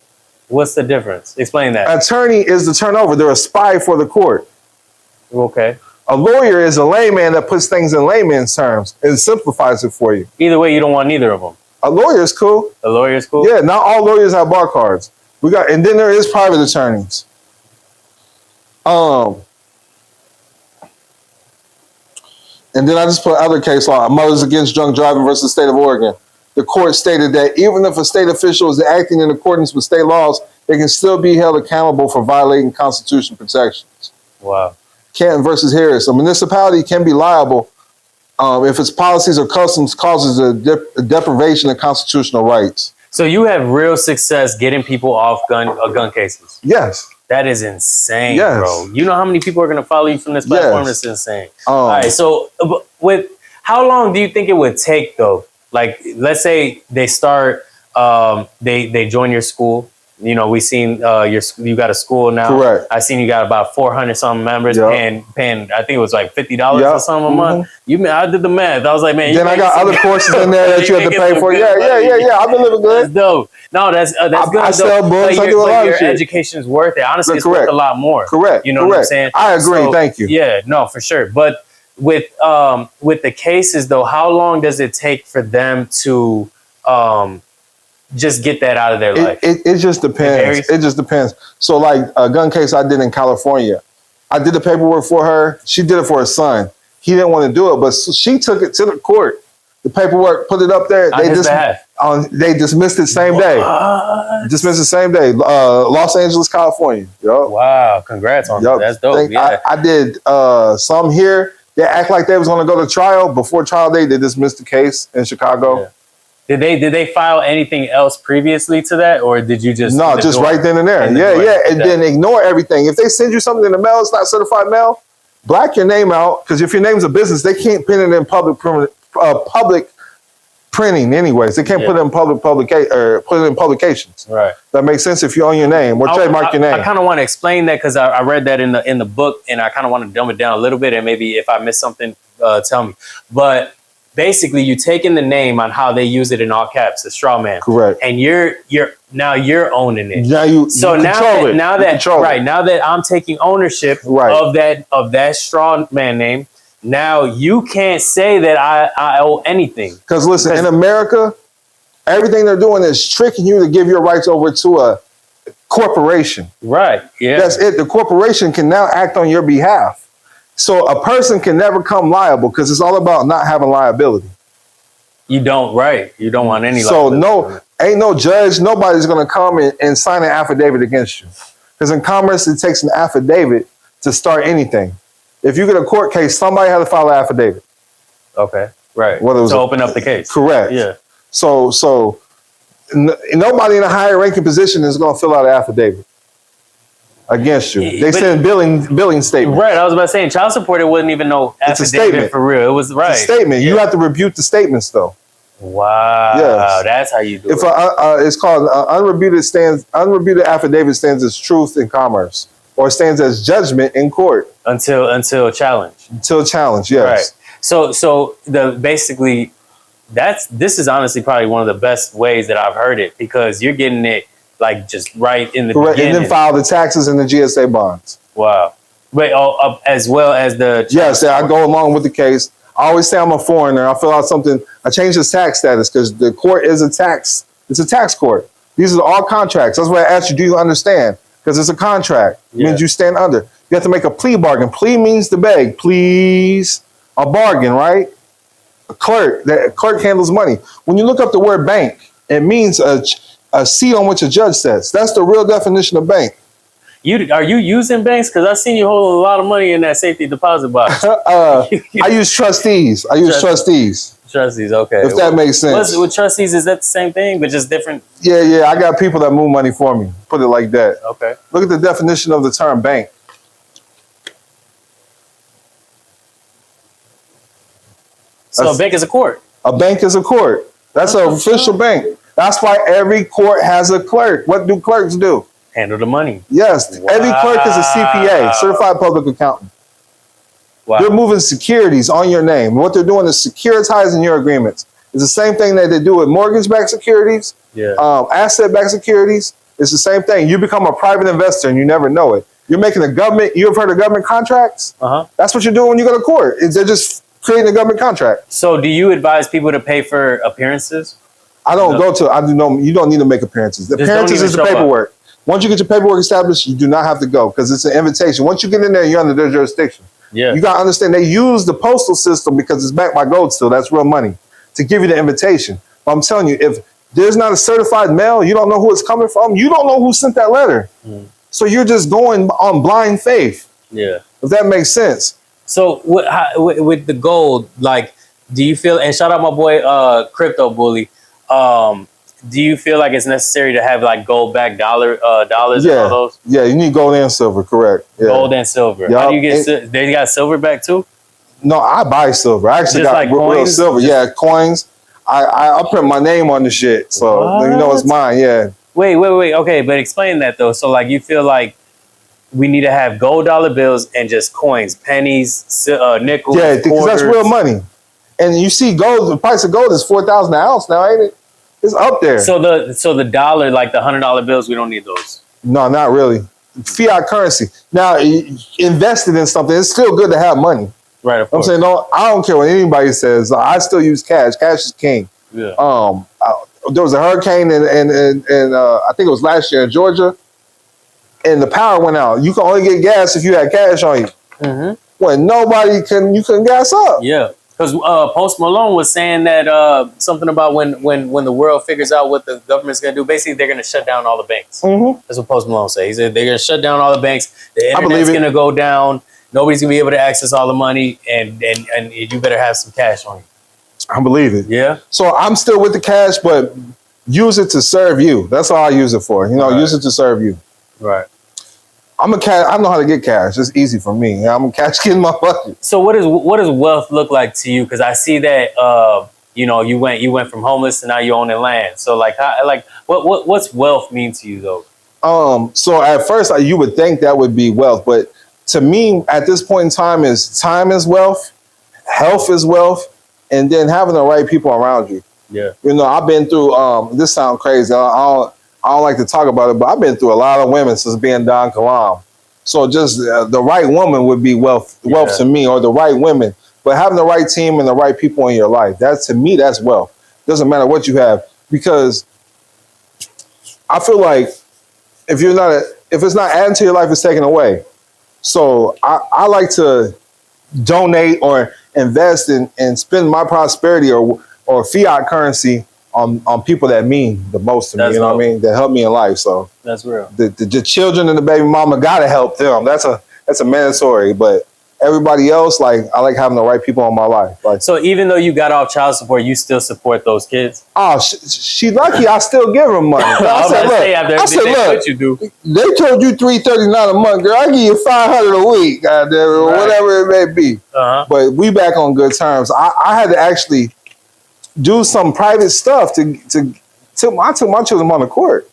What's the difference? Explain that. Attorney is the turnover. They're a spy for the court. Okay. A lawyer is a layman that puts things in layman's terms and simplifies it for you. Either way, you don't want neither of them. A lawyer is cool. A lawyer is cool? Yeah, not all lawyers have bar cards. And then there is private attorneys. And then I just put other case law. Mothers Against Drunk Driving versus the State of Oregon. The court stated that even if a state official is acting in accordance with state laws, they can still be held accountable for violating constitutional protections. Wow. Canton versus Harris. A municipality can be liable if its policies or customs causes a deprivation of constitutional rights. So you have real success getting people off gun cases. Yes. That is insane, Yes. bro. You know how many people are going to follow you from this platform? Yes. That's insane. All right. So how long do you think it would take though? Like, let's say they start, they join your school. You know, we seen you got a school now. Correct. I seen you got about 400 something members paying. I think it was like $50 or something a month. I did the math. I was like, man. Then I got other courses in there that you have to pay for. Yeah. I've been living good. That's dope. No, that's good. I sell books. I do a lot of your shit. Education's worth it. Honestly, it's worth a lot more. Correct. You know what I'm saying? I agree. Thank you. Yeah. No, for sure. But with the cases though, how long does it take for them to just get that out of their life? It just depends. It just depends. So like a gun case I did in California, I did the paperwork for her. She did it for her son. He didn't want to do it, but she took it to the court. The paperwork, put it up there. They dismissed it same day. Dismissed it same day. Los Angeles, California. Yep. Wow. Congrats on that. That's dope. I did some here. They act like they was going to go to trial. Before trial day, they dismissed the case in Chicago. Yeah. Did they file anything else previously to that, or did you just just right then and there? And then ignore everything. If they send you something in the mail, it's not certified mail. Black your name out, because if your name's a business, they can't print it in public printing anyways. They can't put it in put it in publications. Right. That makes sense if you own your name or trademark your name. I kind of want to explain that because I read that in the book, and I kind of want to dumb it down a little bit, and maybe if I miss something, tell me. But basically, you take in the name on how they use it in all caps, the straw man. Correct. And you're owning it. Now now that I'm taking ownership of that straw man name, now you can't say that I owe anything. Because listen, in America, everything they're doing is tricking you to give your rights over to a corporation. Right. Yeah. That's it. The corporation can now act on your behalf. So a person can never come liable because it's all about not having liability. You don't want any liability. So ain't no judge, nobody's going to come and sign an affidavit against you. Because in commerce, it takes an affidavit to start anything. If you get a court case, somebody has to file an affidavit. Okay, right. To open up the case. Correct. Yeah. So nobody in a higher ranking position is going to fill out an affidavit against you. They send billing statement. Right. I was about to say, in child support, it wasn't even no affidavit. It's a statement. For real. It was It's a statement. You have to rebuke the statements, though. Wow. Yes. That's how you do it. It's called unrebuted affidavit stands as truth in commerce, or stands as judgment in court until challenge. Until challenge, yes. Right. So this is honestly probably one of the best ways that I've heard it, because you're getting it like just right in the beginning. And then file the taxes and the GSA bonds. Wow. Wait, as well as the... Yes, I go along with the case. I always say I'm a foreigner. I fill out something. I change the tax status because the court is a tax. It's a tax court. These are all contracts. That's why I asked you, do you understand? Because it's a contract. It means you stand under. You have to make a plea bargain. Plea means to beg. Please. A bargain, right? A clerk. That clerk handles money. When you look up the word bank, it means a seat on which a judge sits. That's the real definition of bank. Are you using banks? Because I've seen you hold a lot of money in that safety deposit box. I use trustees. Trustees, okay. If that makes sense. With trustees, is that the same thing, but just different? Yeah. I got people that move money for me. Put it like that. Okay. Look at the definition of the term bank. So a bank is a court. A bank is a court. That's an official bank. That's why every court has a clerk. What do clerks do? Handle the money. Yes, every clerk is a CPA, certified public accountant. Wow. They're moving securities on your name. What they're doing is securitizing your agreements. It's the same thing that they do with mortgage-backed securities, asset-backed securities. It's the same thing. You become a private investor and you never know it. You're making a government, you've heard of government contracts? That's what you're doing when you go to court. They're just creating a government contract. So do you advise people to pay for appearances? I don't go to, I do know, you don't need to make appearances. The appearances is the paperwork. Once you get your paperwork established, you do not have to go because it's an invitation. Once you get in there, you're under their jurisdiction. Yeah. You got to understand they use the postal system because it's backed by gold still. That's real money to give you the invitation. But I'm telling you, if there's not a certified mail, you don't know who it's coming from. You don't know who sent that letter. So you're just going on blind faith. Yeah. If that makes sense. So with the gold, like, do you feel, and shout out my boy, Crypto Bully. Do you feel like it's necessary to have like gold backed dollars and all those? Yeah, you need gold and silver, correct. Yeah. Gold and silver. How do you get, they got silver back too? No, I buy silver. I actually got like real silver. Yeah, coins. I print my name on the shit. So you know it's mine, yeah. Wait. Okay, but explain that though. So like you feel like we need to have gold dollar bills and just coins, pennies, nickels, yeah, because that's real money. And you see gold, the price of gold is $4,000 an ounce now, ain't it? It's up there. So the dollar, like the $100 bills, we don't need those. No, not really. Fiat currency. Now, invested in something, it's still good to have money. Right, of course. I'm saying, no, I don't care what anybody says. I still use cash. Cash is king. Yeah. There was a hurricane in I think it was last year in Georgia, and the power went out. You can only get gas if you had cash on you. When you couldn't gas up. Yeah. Because Post Malone was saying that something about when the world figures out what the government's going to do, basically they're going to shut down all the banks. That's what Post Malone said. He said they're going to shut down all the banks. The internet's going to go down. Nobody's going to be able to access all the money, and you better have some cash on you. I believe it. Yeah. So I'm still with the cash, but use it to serve you. That's all I use it for. Use it to serve you. Right. I know how to get cash. It's easy for me. I'm a cash kid in my budget. So what does wealth look like to you? Because I see that you went from homeless to now you owning land. So what's wealth mean to you though? So at first you would think that would be wealth, but to me at this point in time is wealth, health is wealth, and then having the right people around you. Yeah. I've been through. This sounds crazy. I don't like to talk about it, but I've been through a lot of women since being Don Kilam. So just the right woman would be wealth to me, or the right women. But having the right team and the right people in your life, to me, that's wealth. Doesn't matter what you have, because I feel like if it's not adding to your life, it's taken away. So I like to donate or invest and spend my prosperity or fiat currency on people that mean the most to me, what I mean? That help me in life. So that's real. The children and the baby mama gotta help them. That's a mandatory. But everybody else, I like having the right people in my life. So even though you got off child support, you still support those kids? Oh, she lucky. I still give them money. I said, look, you do. They told you $339 a month, girl. I give you $500 a week, goddamn, or whatever it may be. But we back on good terms. I had to actually do some private stuff I took my children on the court.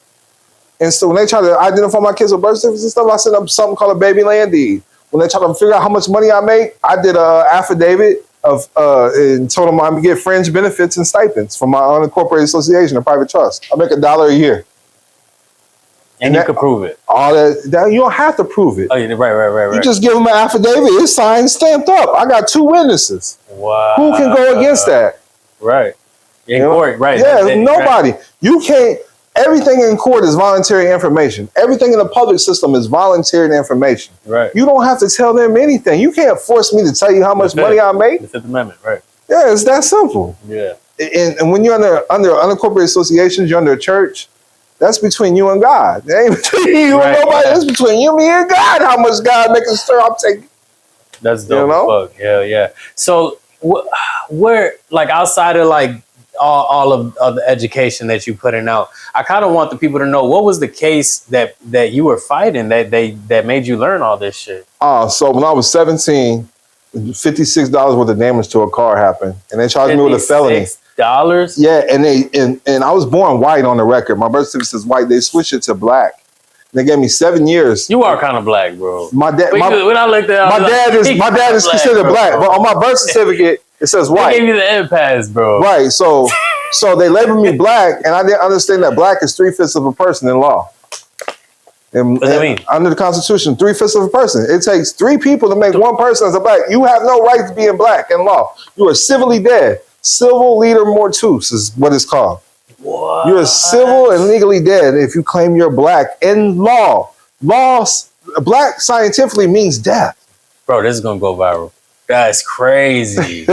And so when they try to identify my kids with birth certificates and stuff, I set up something called a baby land deed. When they try to figure out how much money I make, I did an affidavit of and told them I'm gonna get fringe benefits and stipends from my unincorporated association, a private trust. I make $1 a year. And you can prove it. All that you don't have to prove it. Oh, yeah, right. You just give them an affidavit, it's signed, stamped up. I got 2 witnesses. Wow. Who can go against that? Right. In court, right. Yeah, nobody. Right. You can't. Everything in court is voluntary information. Everything in the public system is voluntary information. Right. You don't have to tell them anything. You can't force me to tell you how much money I make. The Fifth Amendment, right. Yeah, it's that simple. Yeah. And when you're under unincorporated associations, you're under a church, that's between you and God. It ain't between you and nobody. It's between you, me, and God. How much God makes us stir, I'm taking. That's dope as fuck. Hell yeah. So where, outside of all of the education that you putting out, I kind of want the people to know, what was the case that you were fighting that made you learn all this shit? So when I was 17, $56 worth of damage to a car happened, and they charged me with a felony. $56? Yeah, and I was born white on the record. My birth certificate says white. They switched it to black, They gave me 7 years. You are kind of black, bro. My dad, when I looked at my dad is considered black, but on my birth certificate it says white. They gave you the impasse, bro. Right. So they labeled me black, and I didn't understand that black is 3/5 of a person in law. And, what does that mean? Under the Constitution, 3/5 of a person. It takes 3 people to make one person as a black. You have no right to be in black in law. You are civilly dead. Civil leader mortuus is what it's called. What? You're civil and legally dead if you claim you're black in law. Black scientifically means death. Bro, this is gonna go viral. That's crazy.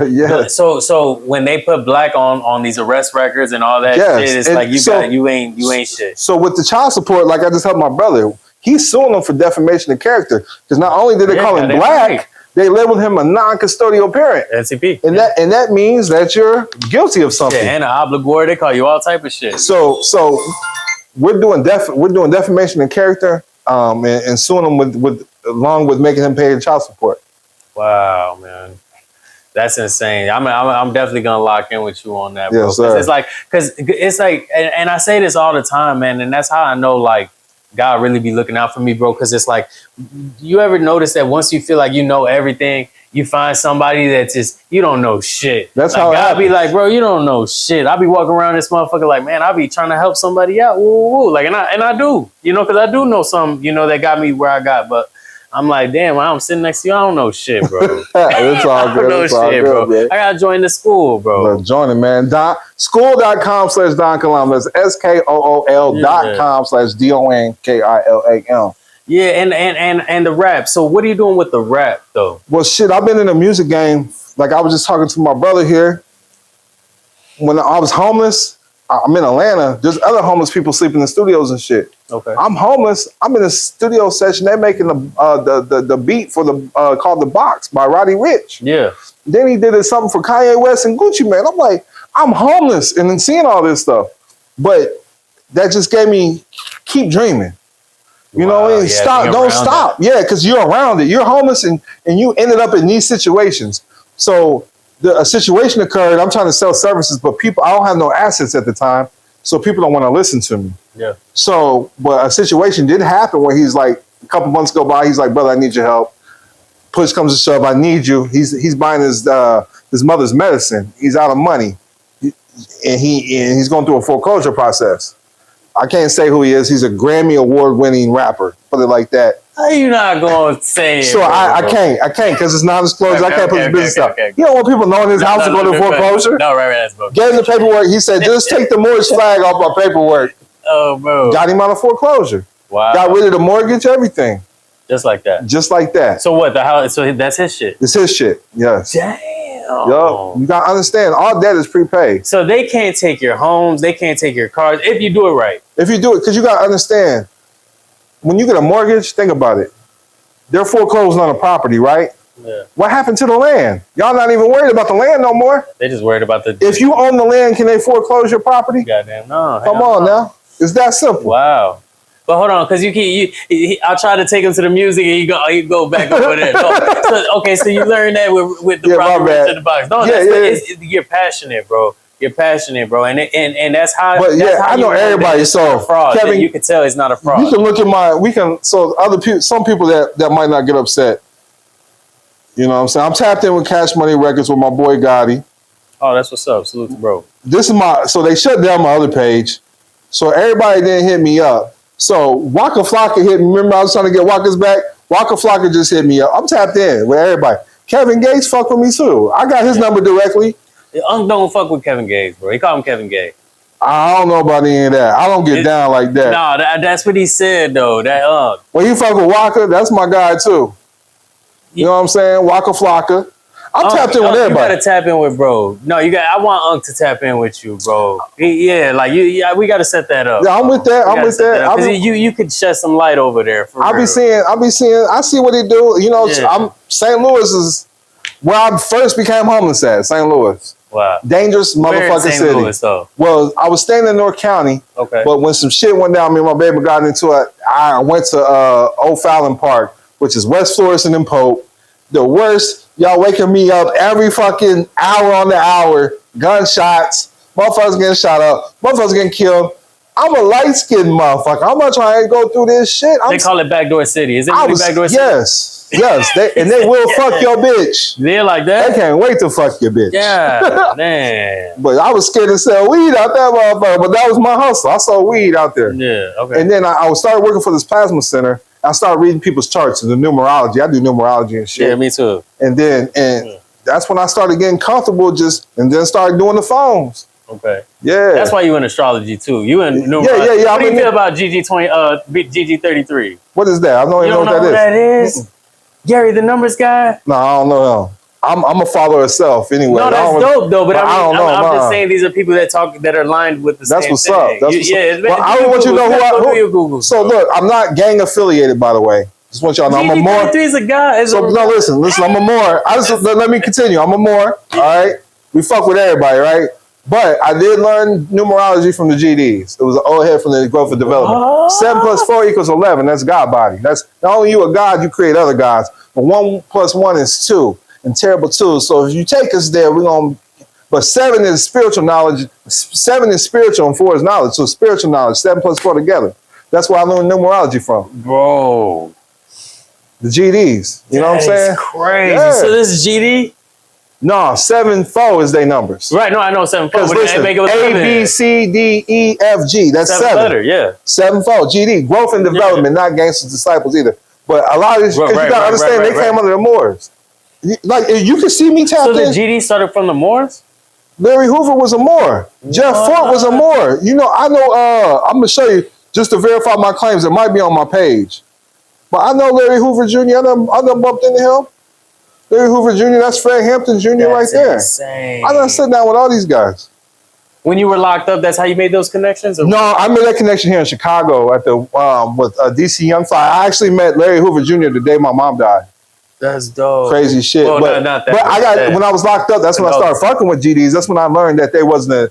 Yeah. So when they put black on these arrest records and all that shit, it's like you ain't shit. So with the child support, like I just helped my brother, he's suing them for defamation of character because not only did they call him black, right, they labeled him a non-custodial parent. NCP. And that means that you're guilty of something. Yeah, and an obligor, they call you all type of shit. So we're doing defamation of character, and suing them with along with making him pay the child support. Wow, man, that's insane. I'm definitely gonna lock in with you on that, bro. Yes, sir. Because it's like, and I say this all the time, man, and that's how I know like God really be looking out for me, bro. Because it's like, you ever notice that once you feel like you know everything, you find somebody that just you don't know shit. That's like, how God be like, bro, you don't know shit. I be walking around this motherfucker like, man, I be trying to help somebody out, like, and I do, because I do know some, that got me where I got, but I'm like, damn, I'm sitting next to you. I don't know shit, bro. It's all good. It's all good, bro. Man. I gotta join the school, bro. Well, join it, man. School.com/Donkilam. That's SKOOL.com/DONKILAM. Yeah, and the rap. So what are you doing with the rap, though? Well, shit, I've been in the music game. Like I was just talking to my brother here. When I was homeless, I'm in Atlanta. There's other homeless people sleeping in studios and shit. Okay. I'm homeless. I'm in a studio session. They're making the beat for the called The Box by Roddy Ricch. Yeah. Then he did something for Kanye West and Gucci Mane. I'm like, I'm homeless and then seeing all this stuff. But that just gave me keep dreaming. You know what I mean? Stop. Don't stop. Yeah, because you're around it. You're homeless and you ended up in these situations. So a situation occurred. I'm trying to sell services, but I don't have no assets at the time. So people don't want to listen to me. Yeah. So, but a situation did happen where he's like, a couple months go by, he's like, brother, I need your help. Push comes to shove, I need you. He's buying his mother's medicine. He's out of money. And he's going through a foreclosure process. I can't say who he is. He's a Grammy award-winning rapper. Put it like that. How you not going to say it? So I can't because it's non-disclosure. I can't put his business out. You don't want people knowing his house to go to foreclosure? No, right, that's book. Gave him the paperwork. He said, just take the mortgage flag off my paperwork. Oh, bro. Got him out of foreclosure. Wow. Got rid of the mortgage, everything. Just like that. Just like that. So what? So that's his shit. It's his shit. Yes. Damn. Yo, you gotta understand, all debt is prepaid. So they can't take your homes, they can't take your cars if you do it right. If you do it, because you gotta understand, when you get a mortgage, think about it. They're foreclosing on a property, right? Yeah. What happened to the land? Y'all not even worried about the land no more. They just worried about the. If you own the land, can they foreclose your property? Goddamn no. Come on now, it's that simple. Wow. But hold on, because I'll try to take him to the music and you go back over there. So you learned that with the Roddy Ricch in the box. No, you're passionate, bro. You're passionate, bro, and that's how. But that's how I know everybody. So fraud. Kevin, you can tell it's not a fraud. You can look at other people, some people that might not get upset. You know what I'm saying? I'm tapped in with Cash Money Records with my boy Gotti. Oh, that's what's up. Salute to bro. So they shut down my other page. So everybody didn't hit me up. So Waka Flocka hit me. Remember I was trying to get Waka's back? Waka Flocka just hit me up. I'm tapped in with everybody. Kevin Gates fuck with me too. I got his number directly. Unk don't fuck with Kevin Gates, bro. He call him Kevin Gay. I don't know about any of that. I don't get down like that. No, that's what he said though. That When you fuck with Waka, that's my guy too. You know what I'm saying? Waka Flocka. I'm tapped in with everybody. You gotta tap in with bro. No, I want Unk to tap in with you, bro. We gotta set that up. Yeah, I'm with that. Because you could shed some light over there. I see what he do. You know, St. Louis is where I first became homeless at. St. Louis. Wow. Dangerous motherfucking city. Louis, though? Well, I was staying in North County. Okay. But when some shit went down, me and my baby got into it. I went to O'Fallon Park, which is West Florissant and Pope. The worst. Y'all waking me up every fucking hour on the hour. Gunshots. Motherfuckers getting shot up. Motherfuckers getting killed. I'm a light-skinned motherfucker. I'm not trying to go through this shit. They call it backdoor city. Is it really backdoor city? Yes. They will fuck your bitch. Yeah, like that? They can't wait to fuck your bitch. Yeah, man. But I was scared to sell weed out there, motherfucker. But that was my hustle. I sold weed out there. Yeah, okay. And then I started working for this plasma center. I started reading people's charts and the numerology. I do numerology and shit. Yeah, me too. And then that's when I started getting comfortable and then started doing the phones. Okay. Yeah. That's why you in astrology too. You in numerology. Yeah. What do you feel about GG33? What is that? I don't even know what that is. Gary, the numbers guy? No, I don't know him. I'm a follower of self anyway. No, that's dope though. But I don't know. I'm just saying these are people that are aligned with the same thing. That's what's up. I don't want you to know Google. So look, I'm not gang affiliated, by the way. Just want y'all to know I'm a Moor. GG33 is a guy. So no, listen, I'm a Moor. Let me continue. I'm a Moor. All right, we fuck with everybody, right? But I did learn numerology from the GDs. It was an old head from the growth and development. 7 + 4 = 11. That's God body. That's not only you a God, you create other gods. But 1 + 1 is 2, and terrible 2. So if you take us there, we're gonna. But 7 is spiritual knowledge. 7 is spiritual, and 4 is knowledge. So spiritual knowledge, 7 + 4 together. That's where I learned numerology from. Bro. The GDs. You know what I'm saying? Crazy. Yeah. So this is GD? No, 7 4 is their numbers. Right, no, I know 7 4. Because listen, A, B, C, D, E, F, G. That's 7. Letter, yeah. 7 4. GD, growth and development, not gangsters disciples either. But a lot of these, because you gotta understand, they came under the Moors. Like, you can see me tapped in. So the GD started from the Moors? Larry Hoover was a Moor. Jeff Fort was a Moor. You know, I'm gonna show you just to verify my claims. It might be on my page. But I know Larry Hoover Jr. I done bumped into him. Larry Hoover Jr., that's Fred Hampton Jr. right there. Insane. I done sit down with all these guys. When you were locked up, that's how you made those connections? Or? No, I made that connection here in Chicago at the with DC Young Fly. I actually met Larry Hoover Jr. the day my mom died. That's dope. Crazy shit. Well, but not that. But I got when I was locked up, that's when I started fucking with GDs. That's when I learned that they wasn't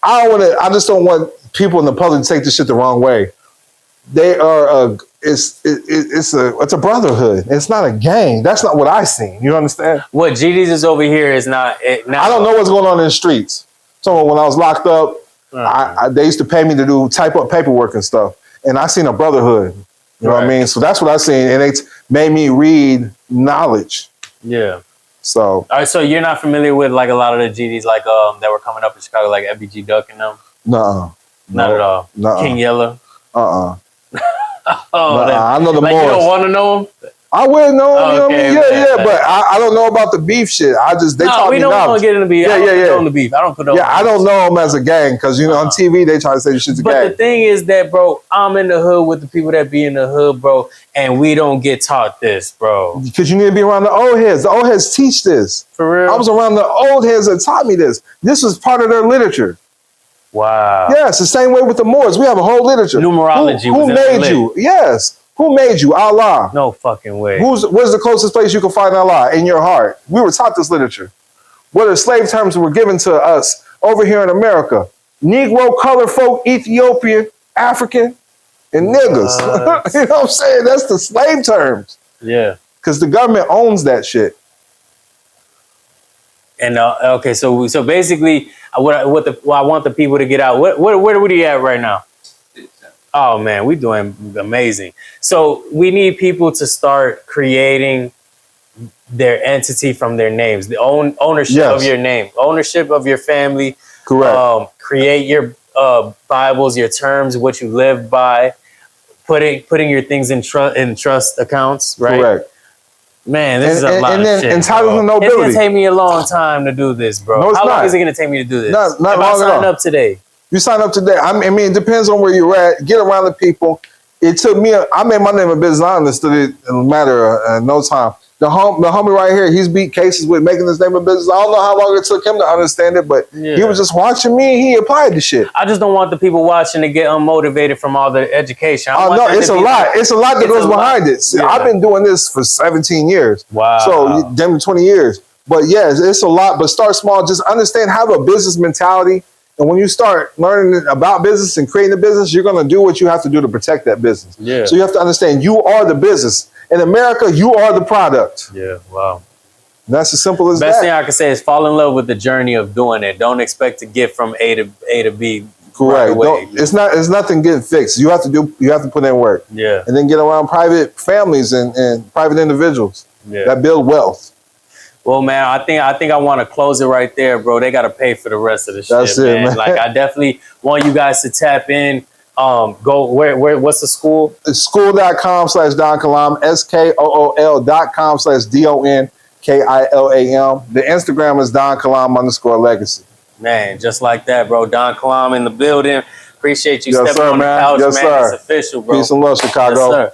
I just don't want people in the public to take this shit the wrong way. They are it's a brotherhood. It's not a gang. That's not what I seen. You understand? What GDs is over here is not. I don't know what's going on in the streets. So when I was locked up, they used to pay me to type up paperwork and stuff, and I seen a brotherhood. You know what I mean? So that's what I seen, and it made me read knowledge. Yeah. So all right. So you're not familiar with like a lot of the GDs like that were coming up in Chicago, like FBG Duck and them? Nuh-uh. Not at all. Nuh-uh. King Yellow. I know the like Moors. You don't want to know them? I wouldn't know them. You know what I mean? Yeah, but I don't know about the beef shit. They taught me knowledge. We don't want to get into beef. I don't condone the beef. I don't condone. Yeah, I don't know them as a gang because on TV they try to say this shit's a gang. But the thing is that, bro, I'm in the hood with the people that be in the hood, bro, and we don't get taught this, bro. Because you need to be around the old heads. The old heads teach this. For real? I was around the old heads that taught me this. This was part of their literature. Wow. Yes, the same way with the Moors. We have a whole literature. Numerology. Who made you? Yes. Who made you? Allah. No fucking way. Where's the closest place you can find Allah? In your heart. We were taught this literature. What are slave terms were given to us over here in America? Negro, colored folk, Ethiopian, African, and niggas. You know what I'm saying? That's the slave terms. Yeah. Because the government owns that shit. And okay, so basically, what I want the people to get out. Where are you at right now? Oh man, we're doing amazing. So we need people to start creating their entity from their names, the ownership of your name, ownership of your family. Correct. Create your Bibles, your terms, what you live by, putting your things in trust accounts, right? Correct. Man, this is a lot of shit. Entitlement and nobility. It's gonna take me a long time to do this, bro. No, it's How long not. is it gonna take me to do this? Not if long I sign at all. up today. You sign up today. I mean, it depends on where you're at. Get around the people. It took me. I made my name a business. I understood it in a matter of no time. The homie right here, he's beat cases with making his name a business. I don't know how long it took him to understand it, but he was just watching me and he applied the shit. I just don't want the people watching to get unmotivated from all the education. No, it's a lot. It's a lot that goes behind it. See, I've been doing this for 17 years. Wow. So, damn, 20 years. But yes, it's a lot. But start small. Just understand, have a business mentality. And when you start learning about business and creating a business, you're going to do what you have to do to protect that business. Yeah. So you have to understand you are the business. In America, you are the product. Yeah, wow. And that's as simple as Best that. thing I can say is fall in love with the journey of doing it. Don't expect to get from A to B Correct. away. It's nothing getting fixed. You have to put in work. Yeah. And then get around private families and private individuals that build wealth. Well, man, I think I want to close it right there, bro. They got to pay for the rest of the That's shit, it, man. Like, I definitely want you guys to tap in. Go where what's the school? It's school.com/Donkilam, SKOOL.com/DONKILAM. The Instagram is Donkilam_legacy. Man, just like that, bro. Don Kilam in the building. Appreciate you Yes, stepping sir, on the man. couch, Yes, man. sir. It's official, bro. Peace and love, Chicago. Yes, sir.